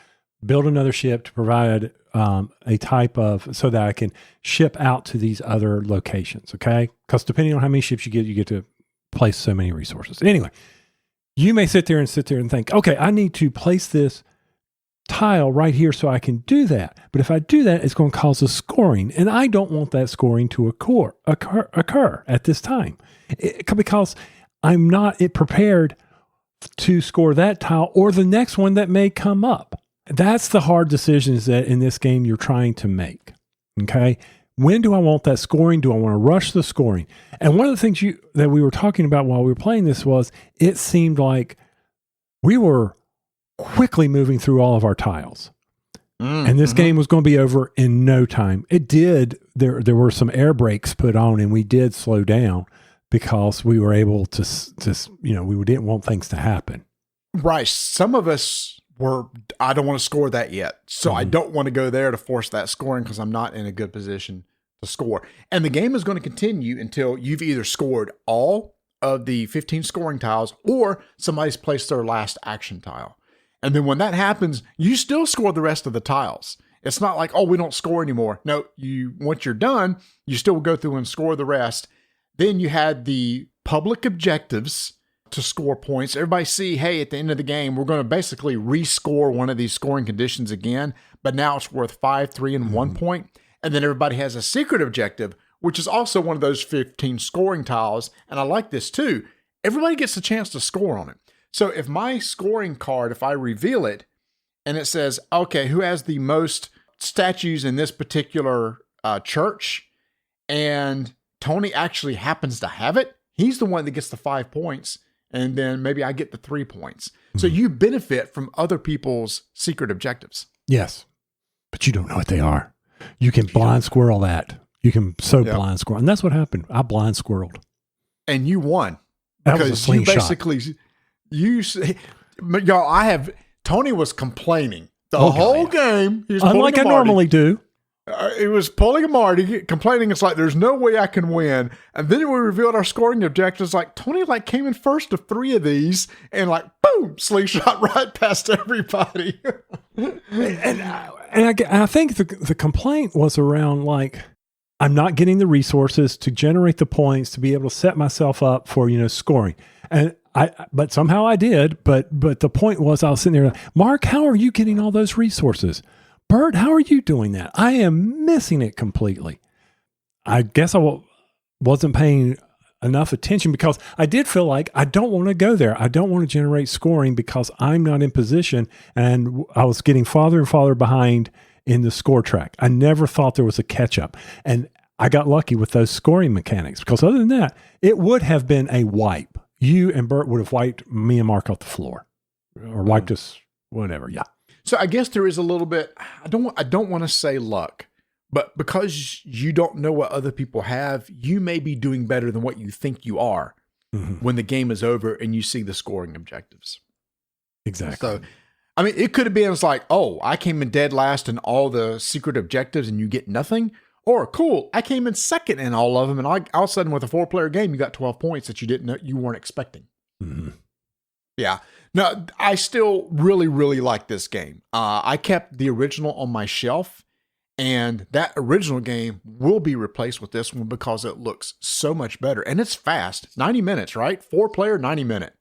build another ship to provide a type of, so that I can ship out to these other locations, okay? Because depending on how many ships you get to place so many resources. Anyway, you may sit there and think, okay, I need to place this tile right here so I can do that. But if I do that, it's going to cause a scoring, and I don't want that scoring to occur at this time because I'm not prepared to score that tile or the next one that may come up. That's the hard decisions that in this game you're trying to make. Okay. When do I want that scoring? Do I want to rush the scoring? And one of the things that we were talking about while we were playing this was it seemed like we were quickly moving through all of our tiles. And this game was going to be over in no time. It did. There were some air brakes put on and we did slow down because we were able to we didn't want things to happen. Right. Some of us I don't want to score that yet. So I don't want to go there to force that scoring because I'm not in a good position to score. And the game is going to continue until you've either scored all of the 15 scoring tiles or somebody's placed their last action tile. And then when that happens, you still score the rest of the tiles. It's not like, oh, we don't score anymore. No, once you're done, you still go through and score the rest. Then you had the public objectives to score points. Everybody see, hey, at the end of the game, we're going to basically rescore one of these scoring conditions again, but now it's worth 5, 3, and 1 point. And then everybody has a secret objective, which is also one of those 15 scoring tiles. And I like this too. Everybody gets a chance to score on it. So if my scoring card, if I reveal it and it says, okay, who has the most statues in this particular church, and Tony actually happens to have it, he's the one that gets the 5 points. And then maybe I get the 3 points. So you benefit from other people's secret objectives. Yes. But you don't know what they are. You can blind squirrel that. You can blind squirrel. And that's what happened. I blind squirreled. And you won. That was a slingshot. Y'all, Tony was complaining the whole game. He was unlike I normally do. It was pulling a Marty, complaining. It's like, there's no way I can win. And then we revealed our scoring objectives. Like, Tony came in first of 3 of these and boom, slingshot right past everybody. and I think the complaint was around I'm not getting the resources to generate the points to be able to set myself up for, scoring. But somehow I did. But the point was I was sitting there, Mark, how are you getting all those resources? Bert, how are you doing that? I am missing it completely. I guess I wasn't paying enough attention because I did feel like I don't want to go there. I don't want to generate scoring because I'm not in position, and I was getting farther and farther behind in the score track. I never thought there was a catch up, and I got lucky with those scoring mechanics because other than that, it would have been a wipe. You and Bert would have wiped me and Mark off the floor or wiped us, whatever. Yeah. So I guess there is a little bit, I don't want to say luck, but because you don't know what other people have, you may be doing better than what you think you are when the game is over and you see the scoring objectives. Exactly. So, I mean, it could have been, it's like, oh, I came in dead last in all the secret objectives and you get nothing. Or, cool, I came in second in all of them and all of a sudden with a 4-player game, you got 12 points that you weren't expecting. Mm-hmm. Yeah. No, I still really, really like this game. I kept the original on my shelf, And that original game will be replaced with this one because it looks so much better. And it's fast. 90 minutes, right? 4-player, 90-minute.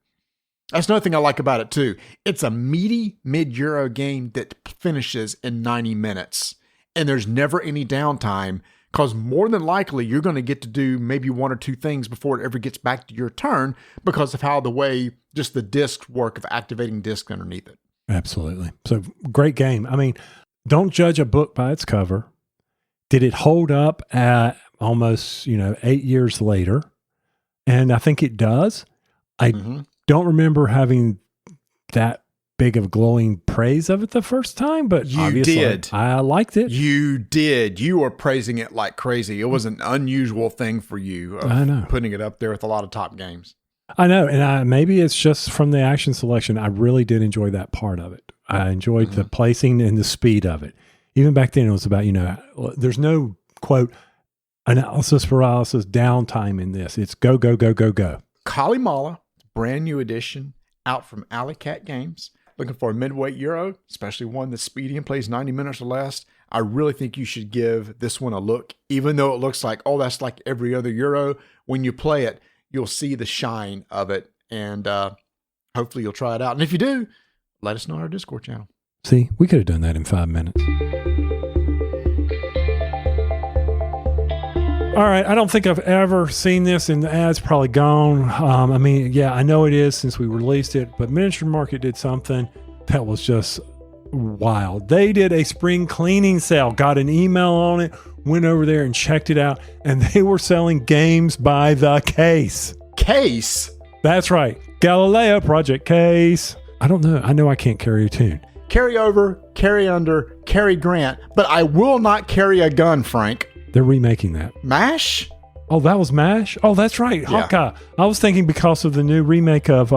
That's another thing I like about it, too. It's a meaty mid-Euro game that finishes in 90 minutes. And there's never any downtime because more than likely you're going to get to do maybe one or two things before it ever gets back to your turn because of how the way just the discs work of activating discs underneath it. Absolutely. So great game. I mean, don't judge a book by its cover. Did it hold up at almost, 8 years later? And I think it does. I don't remember having that big of glowing praise of it the first time, but you did. I liked it. You did. You were praising it like crazy. It was an unusual thing for you. I know. Putting it up there with a lot of top games. I know. And maybe it's just from the action selection. I really did enjoy that part of it. I enjoyed the placing and the speed of it. Even back then, it was about, there's no, quote, analysis paralysis downtime in this. It's go, go, go, go, go. Calimala, brand new edition, out from Alley Cat Games. Looking for a midweight Euro, especially one that's speedy and plays 90 minutes or less. I really think you should give this one a look. Even though it looks like, oh, that's like every other Euro, when you play it, you'll see the shine of it. And hopefully you'll try it out. And if you do, let us know on our Discord channel. See, we could have done that in 5 minutes. All right, I don't think I've ever seen this, and the ad's probably gone. I know it is since we released it, but Miniature Market did something that was just wild. They did a spring cleaning sale, got an email on it, went over there and checked it out, and they were selling games by the case. Case? That's right. Galileo Project Case. I don't know. I know I can't carry a tune. Carry over, carry under, carry Grant, but I will not carry a gun, Frank. They're remaking that. MASH? Oh, that was MASH? Oh, that's right. Yeah. Hawkeye. I was thinking because of the new remake of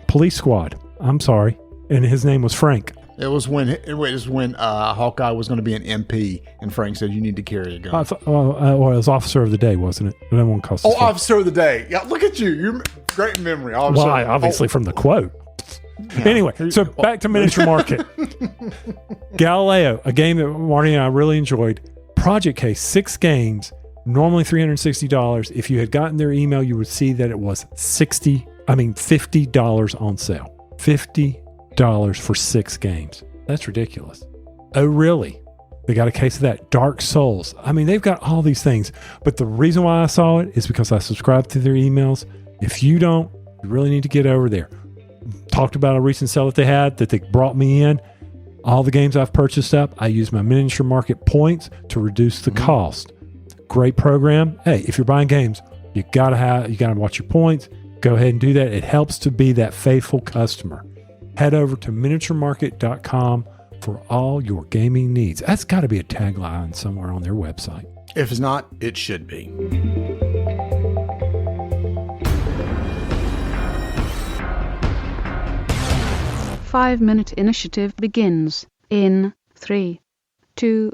Police Squad. I'm sorry. And his name was Frank. It was when Hawkeye was going to be an MP, and Frank said, you need to carry a gun. It was Officer of the Day, wasn't it? That one cost us Officer of the Day. Yeah, look at you. You're great memory. Obviously from the quote. Yeah. Anyway, so back to Miniature Market. Galileo, a game that Marty and I really enjoyed. Project Case, 6 games, normally $360. If you had gotten their email, you would see that it was $50 on sale. $50 for 6 games. That's ridiculous. Oh, really? They got a case of that. Dark Souls. I mean, they've got all these things. But the reason why I saw it is because I subscribed to their emails. If you don't, you really need to get over there. Talked about a recent sale that they brought me in. All the games I've purchased up, I use my Miniature Market points to reduce the cost. Great program. Hey, if you're buying games, you gotta watch your points. Go ahead and do that. It helps to be that faithful customer. Head over to miniaturemarket.com for all your gaming needs. That's got to be a tagline somewhere on their website. If it's not, it should be. Five-minute initiative begins in 3, 2,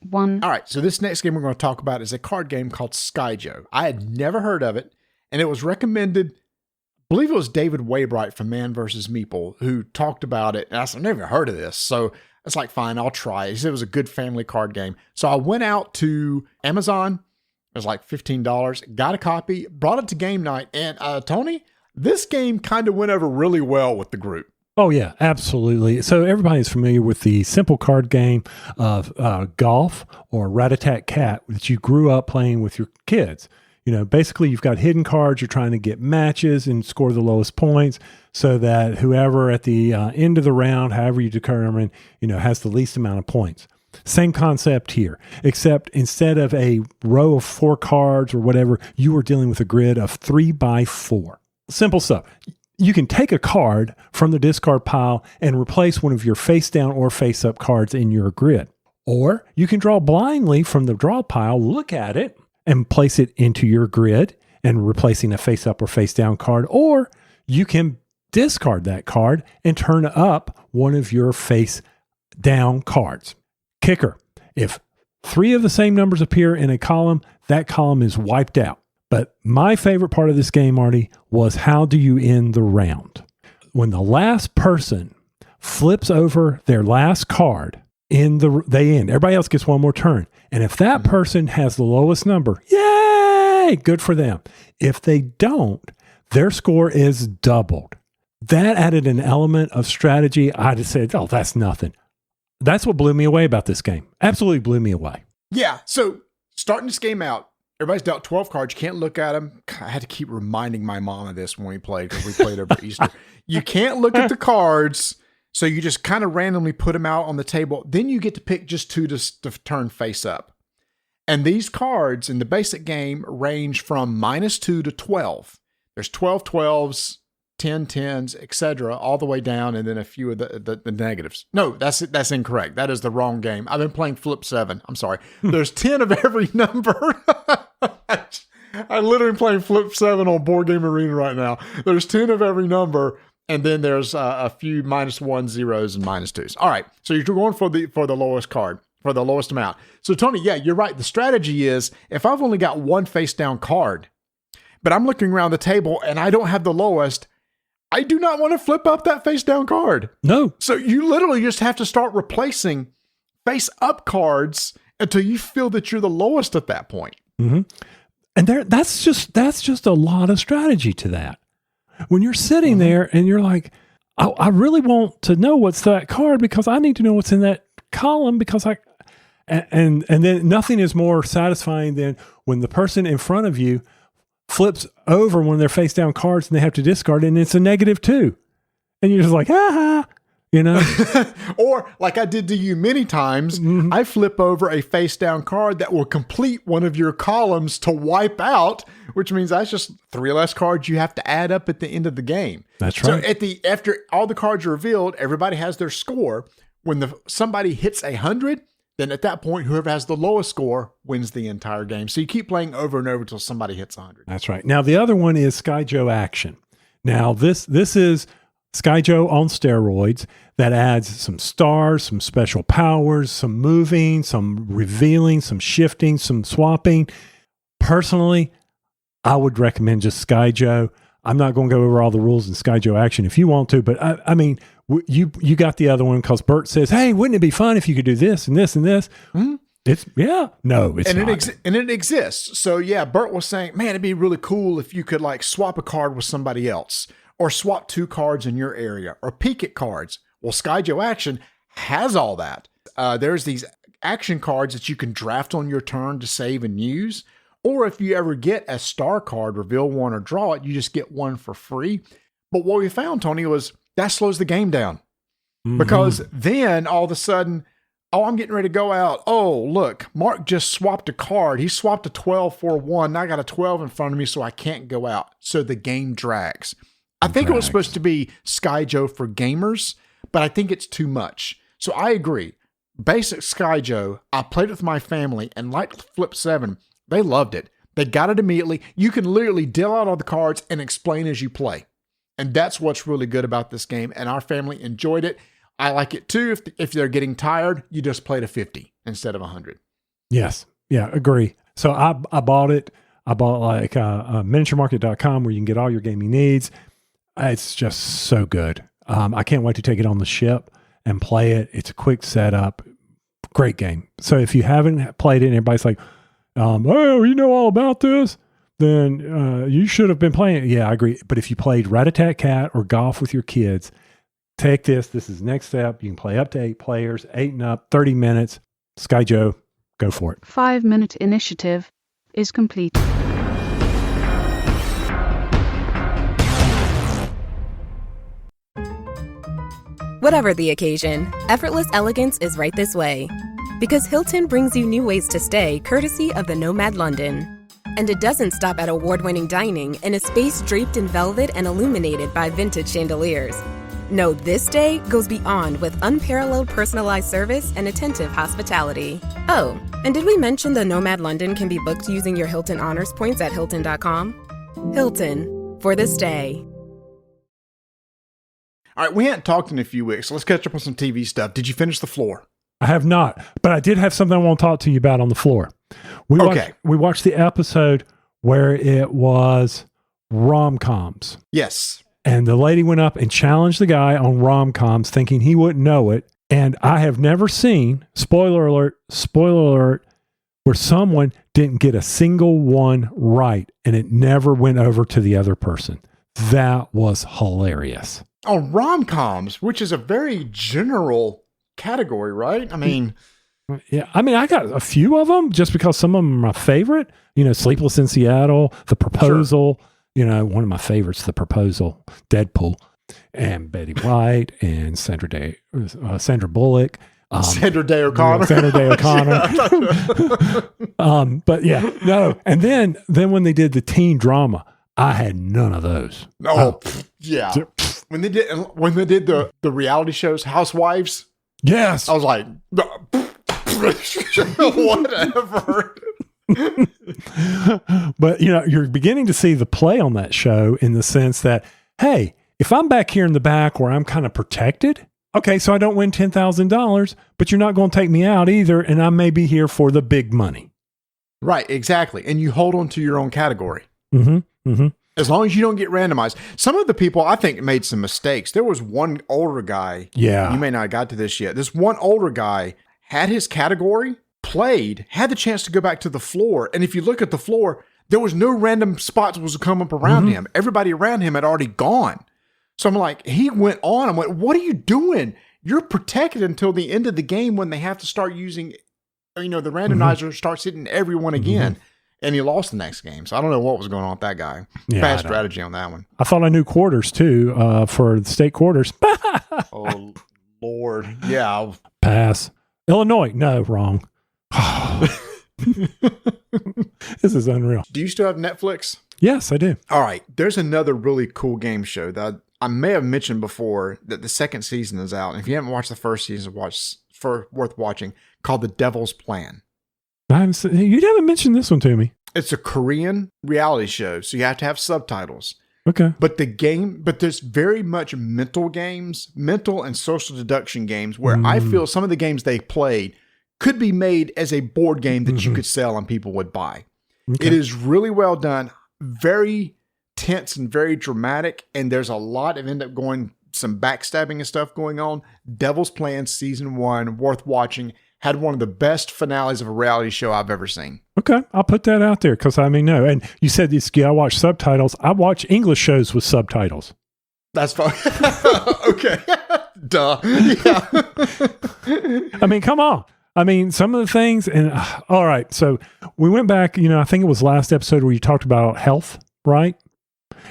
1. All right, so this next game we're going to talk about is a card game called Skyjo. I had never heard of it, and it was recommended, I believe it was David Waybright from Man vs. Meeple who talked about it, and I said, I've never heard of this, so it's like, fine, I'll try it. He said it was a good family card game. So I went out to Amazon, it was like $15, got a copy, brought it to game night, and Tony, this game kind of went over really well with the group. Oh, yeah, absolutely. So everybody's familiar with the simple card game of golf or Rat-a-tat Cat that you grew up playing with your kids. Basically you've got hidden cards. You're trying to get matches and score the lowest points so that whoever at the end of the round, however you determine, has the least amount of points. Same concept here, except instead of a row of 4 cards or whatever, you are dealing with a grid of 3x4. Simple stuff. You can take a card from the discard pile and replace one of your face down or face up cards in your grid. Or you can draw blindly from the draw pile, look at it, and place it into your grid and replacing a face up or face down card. Or you can discard that card and turn up one of your face down cards. Kicker, if 3 of the same numbers appear in a column, that column is wiped out. But my favorite part of this game, Marty, was how do you end the round? When the last person flips over their last card, they end. Everybody else gets one more turn. And if that person has the lowest number, yay, good for them. If they don't, their score is doubled. That added an element of strategy. I just said, oh, that's nothing. That's what blew me away about this game. Absolutely blew me away. Yeah. So starting this game out, everybody's dealt 12 cards. You can't look at them. I had to keep reminding my mom of this when we played, because we played over Easter. You can't look at the cards. So you just kind of randomly put them out on the table. Then you get to pick just two to turn face up. And these cards in the basic game range from -2 to 12. There's 12 12s, 10 10s, etc., all the way down, and then a few of the negatives. No, that's incorrect. That is the wrong game. I've been playing Flip 7. I'm sorry. There's 10 of every number. I'm literally playing Flip 7 on Board Game Arena right now. There's 10 of every number. And then there's a few -1 zeros and -2s. All right. So you're going for the lowest card, for the lowest amount. So Tony, yeah, you're right. The strategy is, if I've only got one face down card, but I'm looking around the table and I don't have the lowest, I do not want to flip up that face down card. No. So you literally just have to start replacing face up cards until you feel that you're the lowest at that point. Mm-hmm. And that's just a lot of strategy to that. When you're sitting there and you're like, I really want to know what's that card, because I need to know what's in that column, because and then nothing is more satisfying than when the person in front of you flips over one of their face down cards and they have to discard it, and it's a -2. And you're just like, you know? Or like I did to you many times, I flip over a face down card that will complete one of your columns to wipe out, which means that's just 3 less cards you have to add up at the end of the game. That's right. So after all the cards are revealed, everybody has their score. When somebody hits 100, then at that point, whoever has the lowest score wins the entire game. So you keep playing over and over until somebody hits 100. That's right. Now the other one is Skyjo Action. Now this is Skyjo on steroids that adds some stars, some special powers, some moving, some revealing, some shifting, some swapping. Personally, I would recommend just Skyjo. I'm not going to go over all the rules in Skyjo Action if you want to, but I mean, you got the other one because Bert says, hey, wouldn't it be fun if you could do this and this and this? Mm-hmm. It's not. It exists. So yeah, Bert was saying, man, it'd be really cool if you could like swap a card with somebody else, or swap 2 cards in your area, or peek at cards. Well, Skyjo Action has all that. There's these action cards that you can draft on your turn to save and use. Or if you ever get a star card, reveal one or draw it, you just get one for free. But what we found, Tony, was that slows the game down. Mm-hmm. Because then all of a sudden, oh, I'm getting ready to go out. Oh, look, Mark just swapped a card. He swapped a 12 for 1. Now I got a 12 in front of me, so I can't go out. So the game drags. I think it was supposed to be Skyjo for gamers, but I think it's too much. So I agree. Basic Skyjo, I played it with my family, and like Flip 7, they loved it. They got it immediately. You can literally deal out all the cards and explain as you play. And that's what's really good about this game. And our family enjoyed it. I like it too. If they're getting tired, you just play to 50 instead of 100. Yes. Yeah, agree. So I bought it. I bought like miniaturemarket.com where you can get all your gaming needs. It's just so good. I can't wait to take it on the ship and play it. It's a quick setup. Great game. So if you haven't played it and everybody's like, oh, you know all about this, then you should have been playing it. Yeah, I agree. But if you played Rat-a-tat Cat or golf with your kids, take this. This is the next step. You can play up to 8 players, 8 and up, 30 minutes. Skyjo, go for it. 5-minute initiative is complete. Whatever the occasion, effortless elegance is right this way. Because Hilton brings you new ways to stay courtesy of the Nomad London. And it doesn't stop at award-winning dining in a space draped in velvet and illuminated by vintage chandeliers. No, this day goes beyond with unparalleled personalized service and attentive hospitality. Oh, and did we mention the Nomad London can be booked using your Hilton Honors points at Hilton.com? Hilton, for this day. All right, we hadn't talked in a few weeks, so let's catch up on some TV stuff. Did you finish The Floor? I have not, but I did have something I want to talk to you about on The Floor. We watched the episode where it was rom-coms. Yes. And the lady went up and challenged the guy on rom-coms thinking he wouldn't know it. And I have never seen, spoiler alert, where someone didn't get a single one right and it never went over to the other person. That was hilarious. Oh, rom-coms, which is a very general category, right? I mean, yeah. I mean, I got a few of them just because some of them are my favorite. You know, Sleepless in Seattle, The Proposal. Sure. You know, one of my favorites, The Proposal, Deadpool, and Betty White, and Sandra Bullock. Sandra Day O'Connor. Sandra Day O'Connor. But yeah, no. And then when they did the teen drama, I had none of those. Oh, yeah. When they did the reality shows, Housewives. Yes. I was like, whatever. But, you know, you're beginning to see the play on that show in the sense that, hey, if I'm back here in the back where I'm kind of protected, okay, so I don't win $10,000, but you're not going to take me out either, and I may be here for the big money. Right, exactly. And you hold on to your own category. Mm-hmm, mm-hmm. As long as you don't get randomized. Some of the people, I think, made some mistakes. There was one older guy. Yeah. You may not have got to this yet. This one older guy had his category, played, had the chance to go back to the floor. And if you look at the floor, there was no random spots was come up around him. Everybody around him had already gone. So I'm like, he went on. I went, what are you doing? You're protected until the end of the game when they have to start using, you know, the randomizer starts hitting everyone again. And he lost the next game. So I don't know what was going on with that guy. Yeah, bad strategy on that one. I thought I knew quarters too, for the state quarters. Oh, Lord. Yeah. Pass. Illinois. No, wrong. This is unreal. Do you still have Netflix? Yes, I do. All right. There's another really cool game show that I may have mentioned before that the second season is out. And if you haven't watched the first season, worth watching, called The Devil's Plan. You haven't mentioned this one to me. It's a Korean reality show, so you have to have subtitles. Okay. But there's very much mental and social deduction games where I feel some of the games they played could be made as a board game that you could sell and people would buy. Okay. It is really well done, very tense and very dramatic, and there's a lot of some backstabbing and stuff going on. Devil's Plan Season 1, worth watching. Had one of the best finales of a reality show I've ever seen. Okay, I'll put that out there because I mean, no. And you said I watch subtitles. I watch English shows with subtitles. That's fine. Okay. Duh. Yeah. I mean, come on. I mean, some of the things, and all right. So we went back, you know, I think it was last episode where you talked about health, right?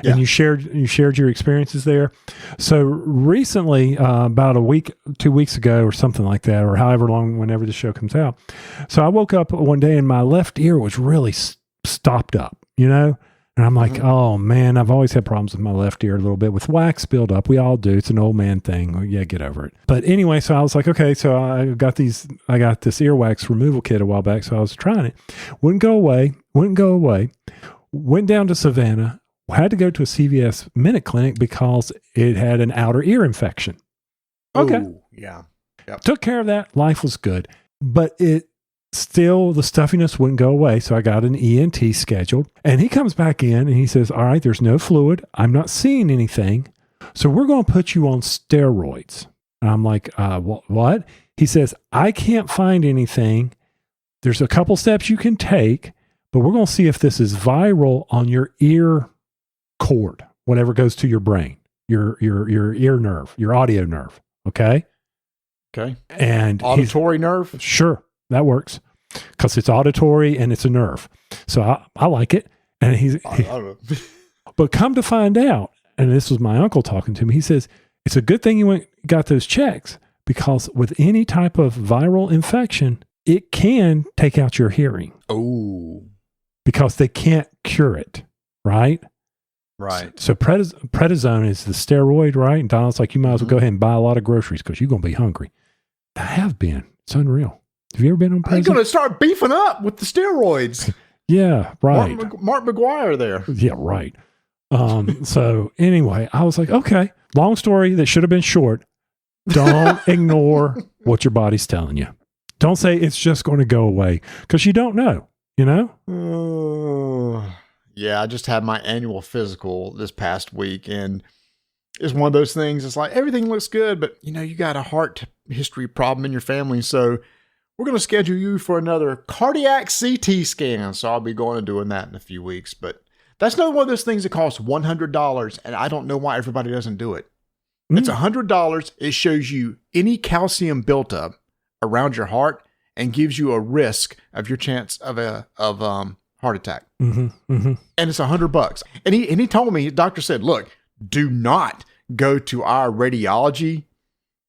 Yeah. And you shared your experiences there. So recently, about 2 weeks ago or something like that, or however long, whenever the show comes out. So I woke up one day and my left ear was really stopped up, you know? And I'm like, oh man, I've always had problems with my left ear a little bit with wax buildup. We all do. It's an old man thing. Well, yeah, get over it. But anyway, so I was like, okay, so I got this earwax removal kit a while back. So I was trying it. Wouldn't go away. Went down to Savannah. Had to go to a CVS Minute Clinic because it had an outer ear infection. Okay. Ooh, yeah. Yep. Took care of that. Life was good. But the stuffiness wouldn't go away. So I got an ENT scheduled. And he comes back in and he says, all right, there's no fluid. I'm not seeing anything. So we're going to put you on steroids. And I'm like, what? He says, I can't find anything. There's a couple steps you can take, but we're going to see if this is viral on your ear cord, whatever goes to your brain, your ear nerve, your audio nerve. Okay. And auditory nerve. Sure. That works because it's auditory and it's a nerve. So I like it. And but come to find out, and this was my uncle talking to me. He says, it's a good thing you got those checks because with any type of viral infection, it can take out your hearing. Oh, because they can't cure it. Right. Right. So prednisone is the steroid, right? And Donald's like, you might as well go ahead and buy a lot of groceries because you're going to be hungry. I have been. It's unreal. Have you ever been on prednisone? I'm going to start beefing up with the steroids. Yeah, right. Mark McGuire there. Yeah, right. So anyway, I was like, okay, long story that should have been short. Don't ignore what your body's telling you. Don't say it's just going to go away because you don't know, you know? Yeah, I just had my annual physical this past week, and is one of those things. It's like everything looks good, but you got a heart history problem in your family. So we're going to schedule you for another cardiac CT scan. So I'll be going and doing that in a few weeks. But that's another one of those things that costs $100. And I don't know why everybody doesn't do it. It's $100. It shows you any calcium built up around your heart and gives you a risk of your chance of heart attack. And it's $100. And he told me, the doctor said, look, do not go to our radiology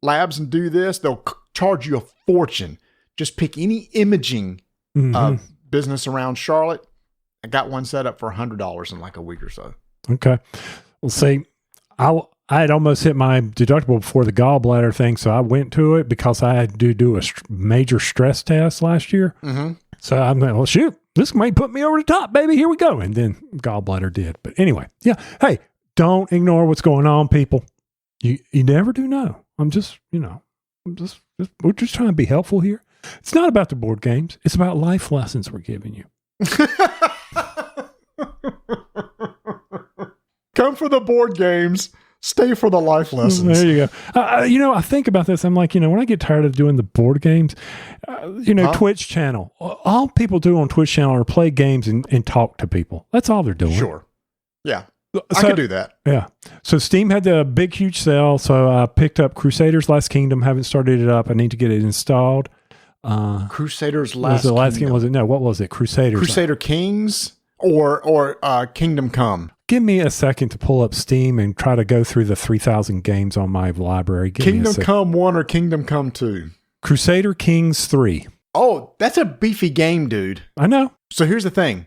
labs and do this. They'll charge you a fortune. Just pick any imaging business around Charlotte. I got one set up for $100 in like a week or so. Okay. Well, see, I had almost hit my deductible before the gallbladder thing, so I went to it because I had to do a major stress test last year. So I'm like, well, shoot, this might put me over the top, baby. Here we go. And then gallbladder did. But anyway, yeah. Hey, don't ignore what's going on, people. You never do know. We're just trying to be helpful here. It's not about the board games. It's about life lessons we're giving you. Come for the board games. Stay for the life lessons. There you go. I think about this. I'm like, when I get tired of doing the board games, Twitch channel, all people do on Twitch channel are play games and talk to people. That's all they're doing. Sure. Yeah. I could do that. Yeah. So Steam had the big, huge sale. So I picked up Crusaders Last Kingdom. Haven't started it up. I need to get it installed. Crusaders Last Kingdom. What was it? Crusaders. Crusader Kings or Kingdom Come. Give me a second to pull up Steam and try to go through the 3,000 games on my library. Kingdom Come 1 or Kingdom Come 2? Crusader Kings 3. Oh, that's a beefy game, dude. I know. So here's the thing.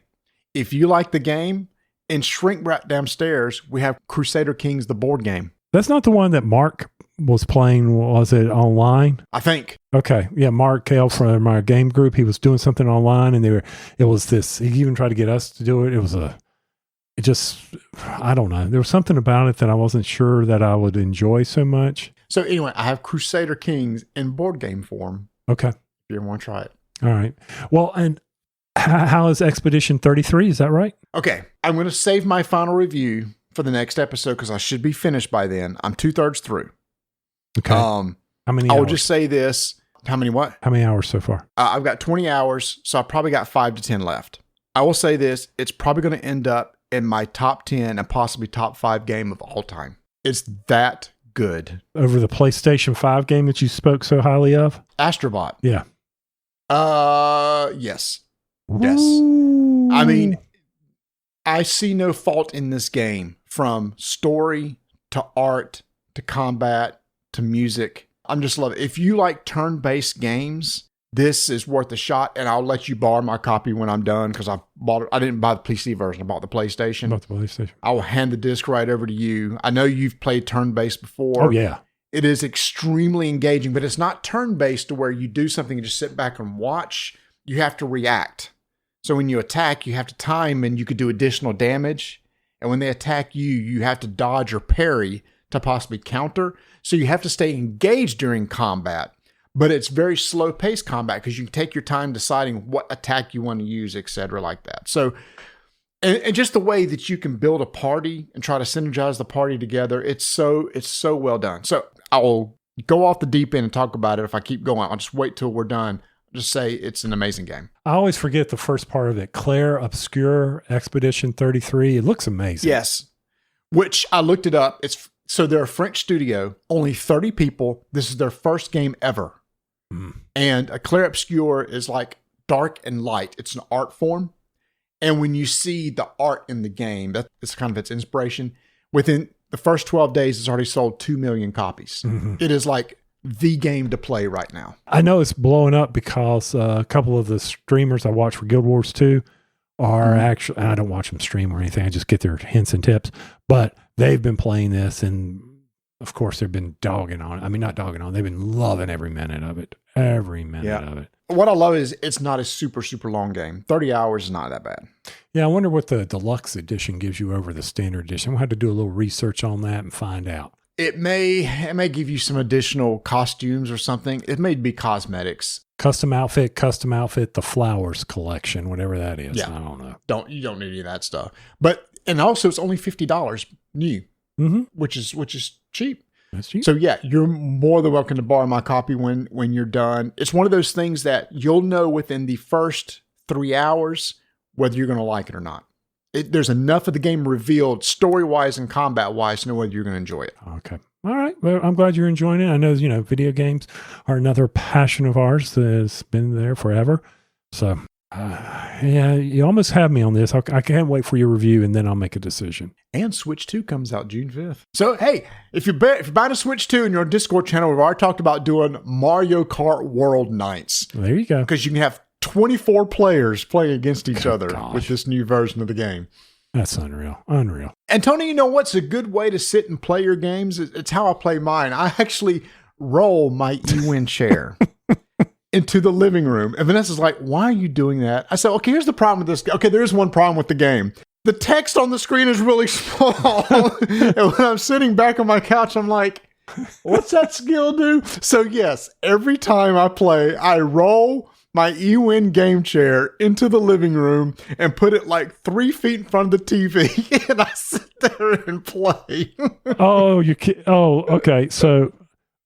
If you like the game, in Shrink Wrap downstairs, we have Crusader Kings, the board game. That's not the one that Mark was playing, was it online? I think. Okay. Yeah, Mark Kale from our game group, he was doing something online and he even tried to get us to do it. I don't know. There was something about it that I wasn't sure that I would enjoy so much. So anyway, I have Crusader Kings in board game form. Okay. If you ever want to try it. All right. Well, and how is Expedition 33? Is that right? Okay. I'm going to save my final review for the next episode because I should be finished by then. I'm 2/3 through. Okay. How many hours? I will just say this. How many what? How many hours so far? I've got 20 hours, so I probably got 5 to 10 left. I will say this. It's probably going to end up in my top 10 and possibly top 5 game of all time. It's that good. Over the PlayStation 5 game that you spoke so highly of? Astrobot. Yeah. Yes. Ooh. Yes. I mean, I see no fault in this game from story to art to combat to music. I'm just loving it. If you like turn-based games, this is worth a shot, and I'll let you borrow my copy when I'm done because I bought it. I didn't buy the PC version. I bought the PlayStation. I will hand the disc right over to you. I know you've played turn-based before. Oh, yeah. It is extremely engaging, but it's not turn-based to where you do something and just sit back and watch. You have to react. So when you attack, you have to time and you could do additional damage. And when they attack you, you have to dodge or parry to possibly counter. So you have to stay engaged during combat. But it's very slow-paced combat because you can take your time deciding what attack you want to use, etc., like that. So, and just the way that you can build a party and try to synergize the party together, it's so well done. So I will go off the deep end and talk about it. If I keep going, I'll just wait till we're done. Just say it's an amazing game. I always forget the first part of it. Claire Obscure Expedition 33. It looks amazing. Yes, which I looked it up. So they're a French studio, only 30 people. This is their first game ever. And a Clair Obscure is like dark and light. It's an art form. And when you see the art in the game, that's kind of its inspiration. Within the first 12 days, it's already sold 2 million copies. It is like the game to play right now. I know it's blowing up because a couple of the streamers I watch for Guild Wars 2 are actually, I don't watch them stream or anything. I just get their hints and tips, but they've been playing this and of course they've been dogging on it. I mean, not dogging on it. They've been loving every minute of it. Every minute of it. What I love is it's not a super, super long game. 30 hours is not that bad. Yeah, I wonder what the deluxe edition gives you over the standard edition. We'll have to do a little research on that and find out. It may give you some additional costumes or something. It may be cosmetics. Custom outfit, the flowers collection, whatever that is. Yeah. I don't know. You don't need any of that stuff. And also it's only $50 new. which is cheap. That's cheap. So yeah, you're more than welcome to borrow my copy when you're done. It's one of those things that you'll know within the first 3 hours whether you're going to like it or not. There's enough of the game revealed story-wise and combat-wise to know whether you're going to enjoy it. Okay. All right. Well, I'm glad you're enjoying it. I know, video games are another passion of ours that's been there forever. So, yeah, you almost have me on this. I can't wait for your review, and then I'll make a decision. And Switch 2 comes out June 5th. So, hey, if you're buying a Switch 2 in your Discord channel, we've already talked about doing Mario Kart World Nights. There you go. Because you can have 24 players playing against each other with this new version of the game. That's unreal. Unreal. And Tony, you know what's a good way to sit and play your games? It's how I play mine. I actually roll my E-Win chair into the living room. And Vanessa's like, why are you doing that? I said, okay, here's the problem with this. Okay, there is one problem with the game. The text on the screen is really small. And when I'm sitting back on my couch, I'm like, what's that skill do? So yes, every time I play, I roll my E-Win game chair into the living room and put it like 3 feet in front of the TV, and I sit there and play. Okay. So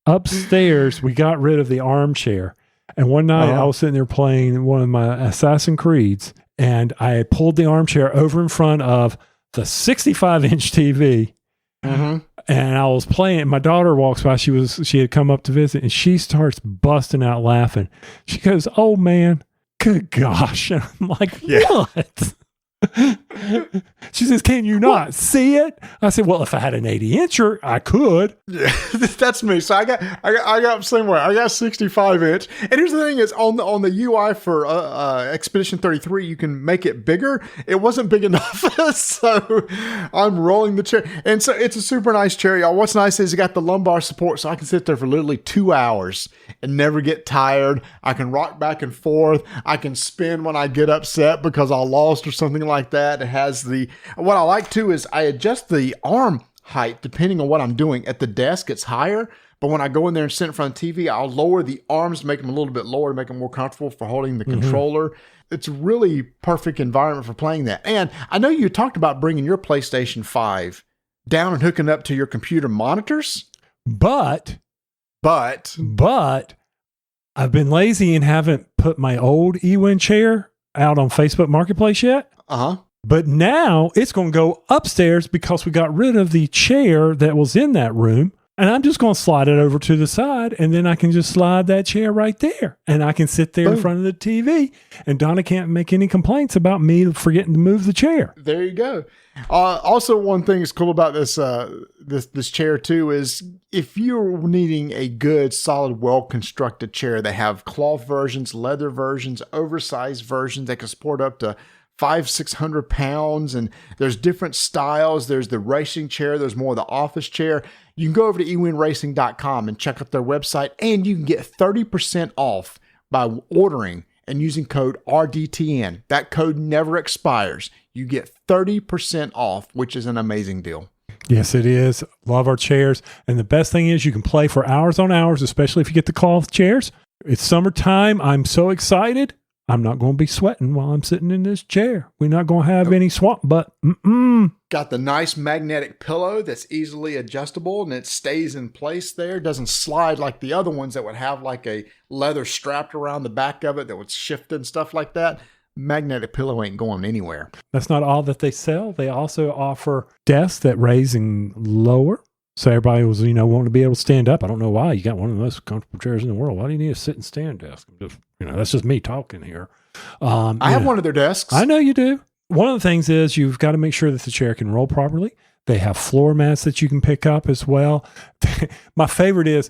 upstairs, we got rid of the armchair, and one night I was sitting there playing one of my Assassin's Creeds, and I had pulled the armchair over in front of the 65-inch TV. And I was playing. My daughter walks by. She had come up to visit, and she starts busting out laughing. She goes, "Oh man, good gosh!" And I'm like, "What?" She says, "Can you not see it?" I said, "Well, if I had an 80-incher, I could." Yeah, that's me. So I got the same way. I got 65-inch. And here's the thing: is on the UI for Expedition 33, you can make it bigger. It wasn't big enough, so I'm rolling the chair. And so it's a super nice chair, y'all. What's nice is it got the lumbar support, so I can sit there for literally 2 hours and never get tired. I can rock back and forth. I can spin when I get upset because I lost or something like that. It has what I like too is I adjust the arm height depending on what I'm doing. At the desk, it's higher, but when I go in there and sit in front of the TV, I'll lower the arms to make them a little bit lower to make them more comfortable for holding the controller. It's a really perfect environment for playing that. And I know you talked about bringing your PlayStation 5 down and hooking up to your computer monitors, but I've been lazy and haven't put my old E-Win chair out on Facebook Marketplace yet. But now it's going to go upstairs because we got rid of the chair that was in that room. And I'm just going to slide it over to the side, and then I can just slide that chair right there. And I can sit there in front of the TV, and Donna can't make any complaints about me forgetting to move the chair. There you go. Also, one thing that's cool about this this chair too is if you're needing a good, solid, well-constructed chair, they have cloth versions, leather versions, oversized versions that can support up to 500-600 pounds, and there's different styles. There's the racing chair. There's more of the office chair. You can go over to ewinracing.com and check out their website, and you can get 30% off by ordering and using code RDTN. That code never expires. You get 30% off, which is an amazing deal. Yes, it is. Love our chairs. And the best thing is you can play for hours on hours, especially if you get the cloth chairs. It's summertime. I'm so excited. I'm not going to be sweating while I'm sitting in this chair. We're not going to have any swamp butt. Got the nice magnetic pillow that's easily adjustable, and it stays in place there. It doesn't slide like the other ones that would have like a leather strapped around the back of it that would shift and stuff like that. Magnetic pillow ain't going anywhere. That's not all that they sell. They also offer desks that raise and lower. So everybody was, wanting to be able to stand up. I don't know why. You got one of the most comfortable chairs in the world. Why do you need a sit and stand desk? That's just me talking here. I have one of their desks. I know you do. One of the things is you've got to make sure that the chair can roll properly. They have floor mats that you can pick up as well. My favorite is,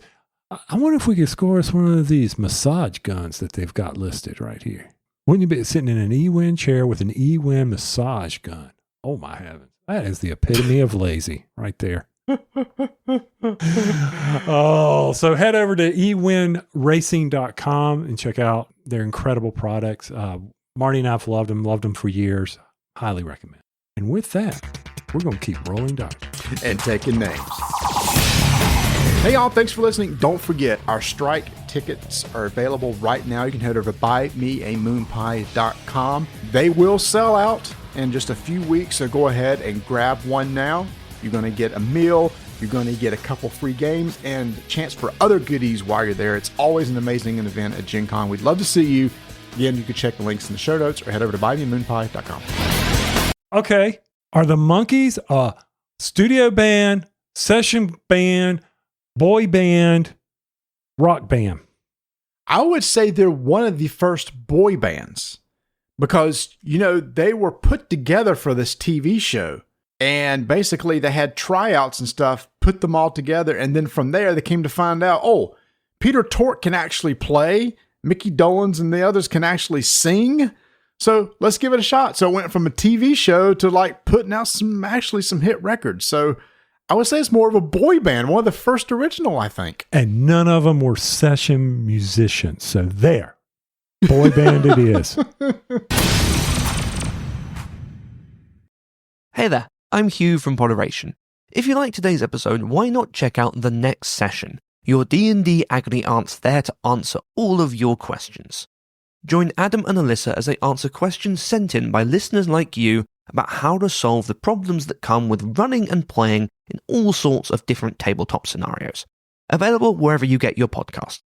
I wonder if we could score us one of these massage guns that they've got listed right here. Wouldn't you be sitting in an E-Win chair with an E-Win massage gun? Oh my heavens. That is the epitome of lazy right there. So head over to ewinracing.com and check out their incredible products. Marty and I've loved them for years. Highly recommend. And with that, we're going to keep rolling dice and taking names. Hey y'all, thanks for listening. Don't forget, our strike tickets are available right now. You can head over to buymeamoonpie.com. They will sell out in just a few weeks, so go ahead and grab one now. You're going to get a meal. You're going to get a couple free games and a chance for other goodies while you're there. It's always an amazing event at Gen Con. We'd love to see you. Again, you can check the links in the show notes or head over to buymeamoonpie.com. Okay. Are the Monkees a studio band, session band, boy band, rock band? I would say they're one of the first boy bands because, they were put together for this TV show. And basically they had tryouts and stuff, put them all together. And then from there, they came to find out, Peter Tork can actually play. Mickey Dolenz and the others can actually sing. So let's give it a shot. So it went from a TV show to putting out some hit records. So I would say it's more of a boy band, one of the first original, I think. And none of them were session musicians. So there, boy band it is. Hey there, I'm Hugh from Moderation. If you like today's episode, why not check out the next session? Your D&D Agony Aunt's there to answer all of your questions. Join Adam and Alyssa as they answer questions sent in by listeners like you about how to solve the problems that come with running and playing in all sorts of different tabletop scenarios. Available wherever you get your podcasts.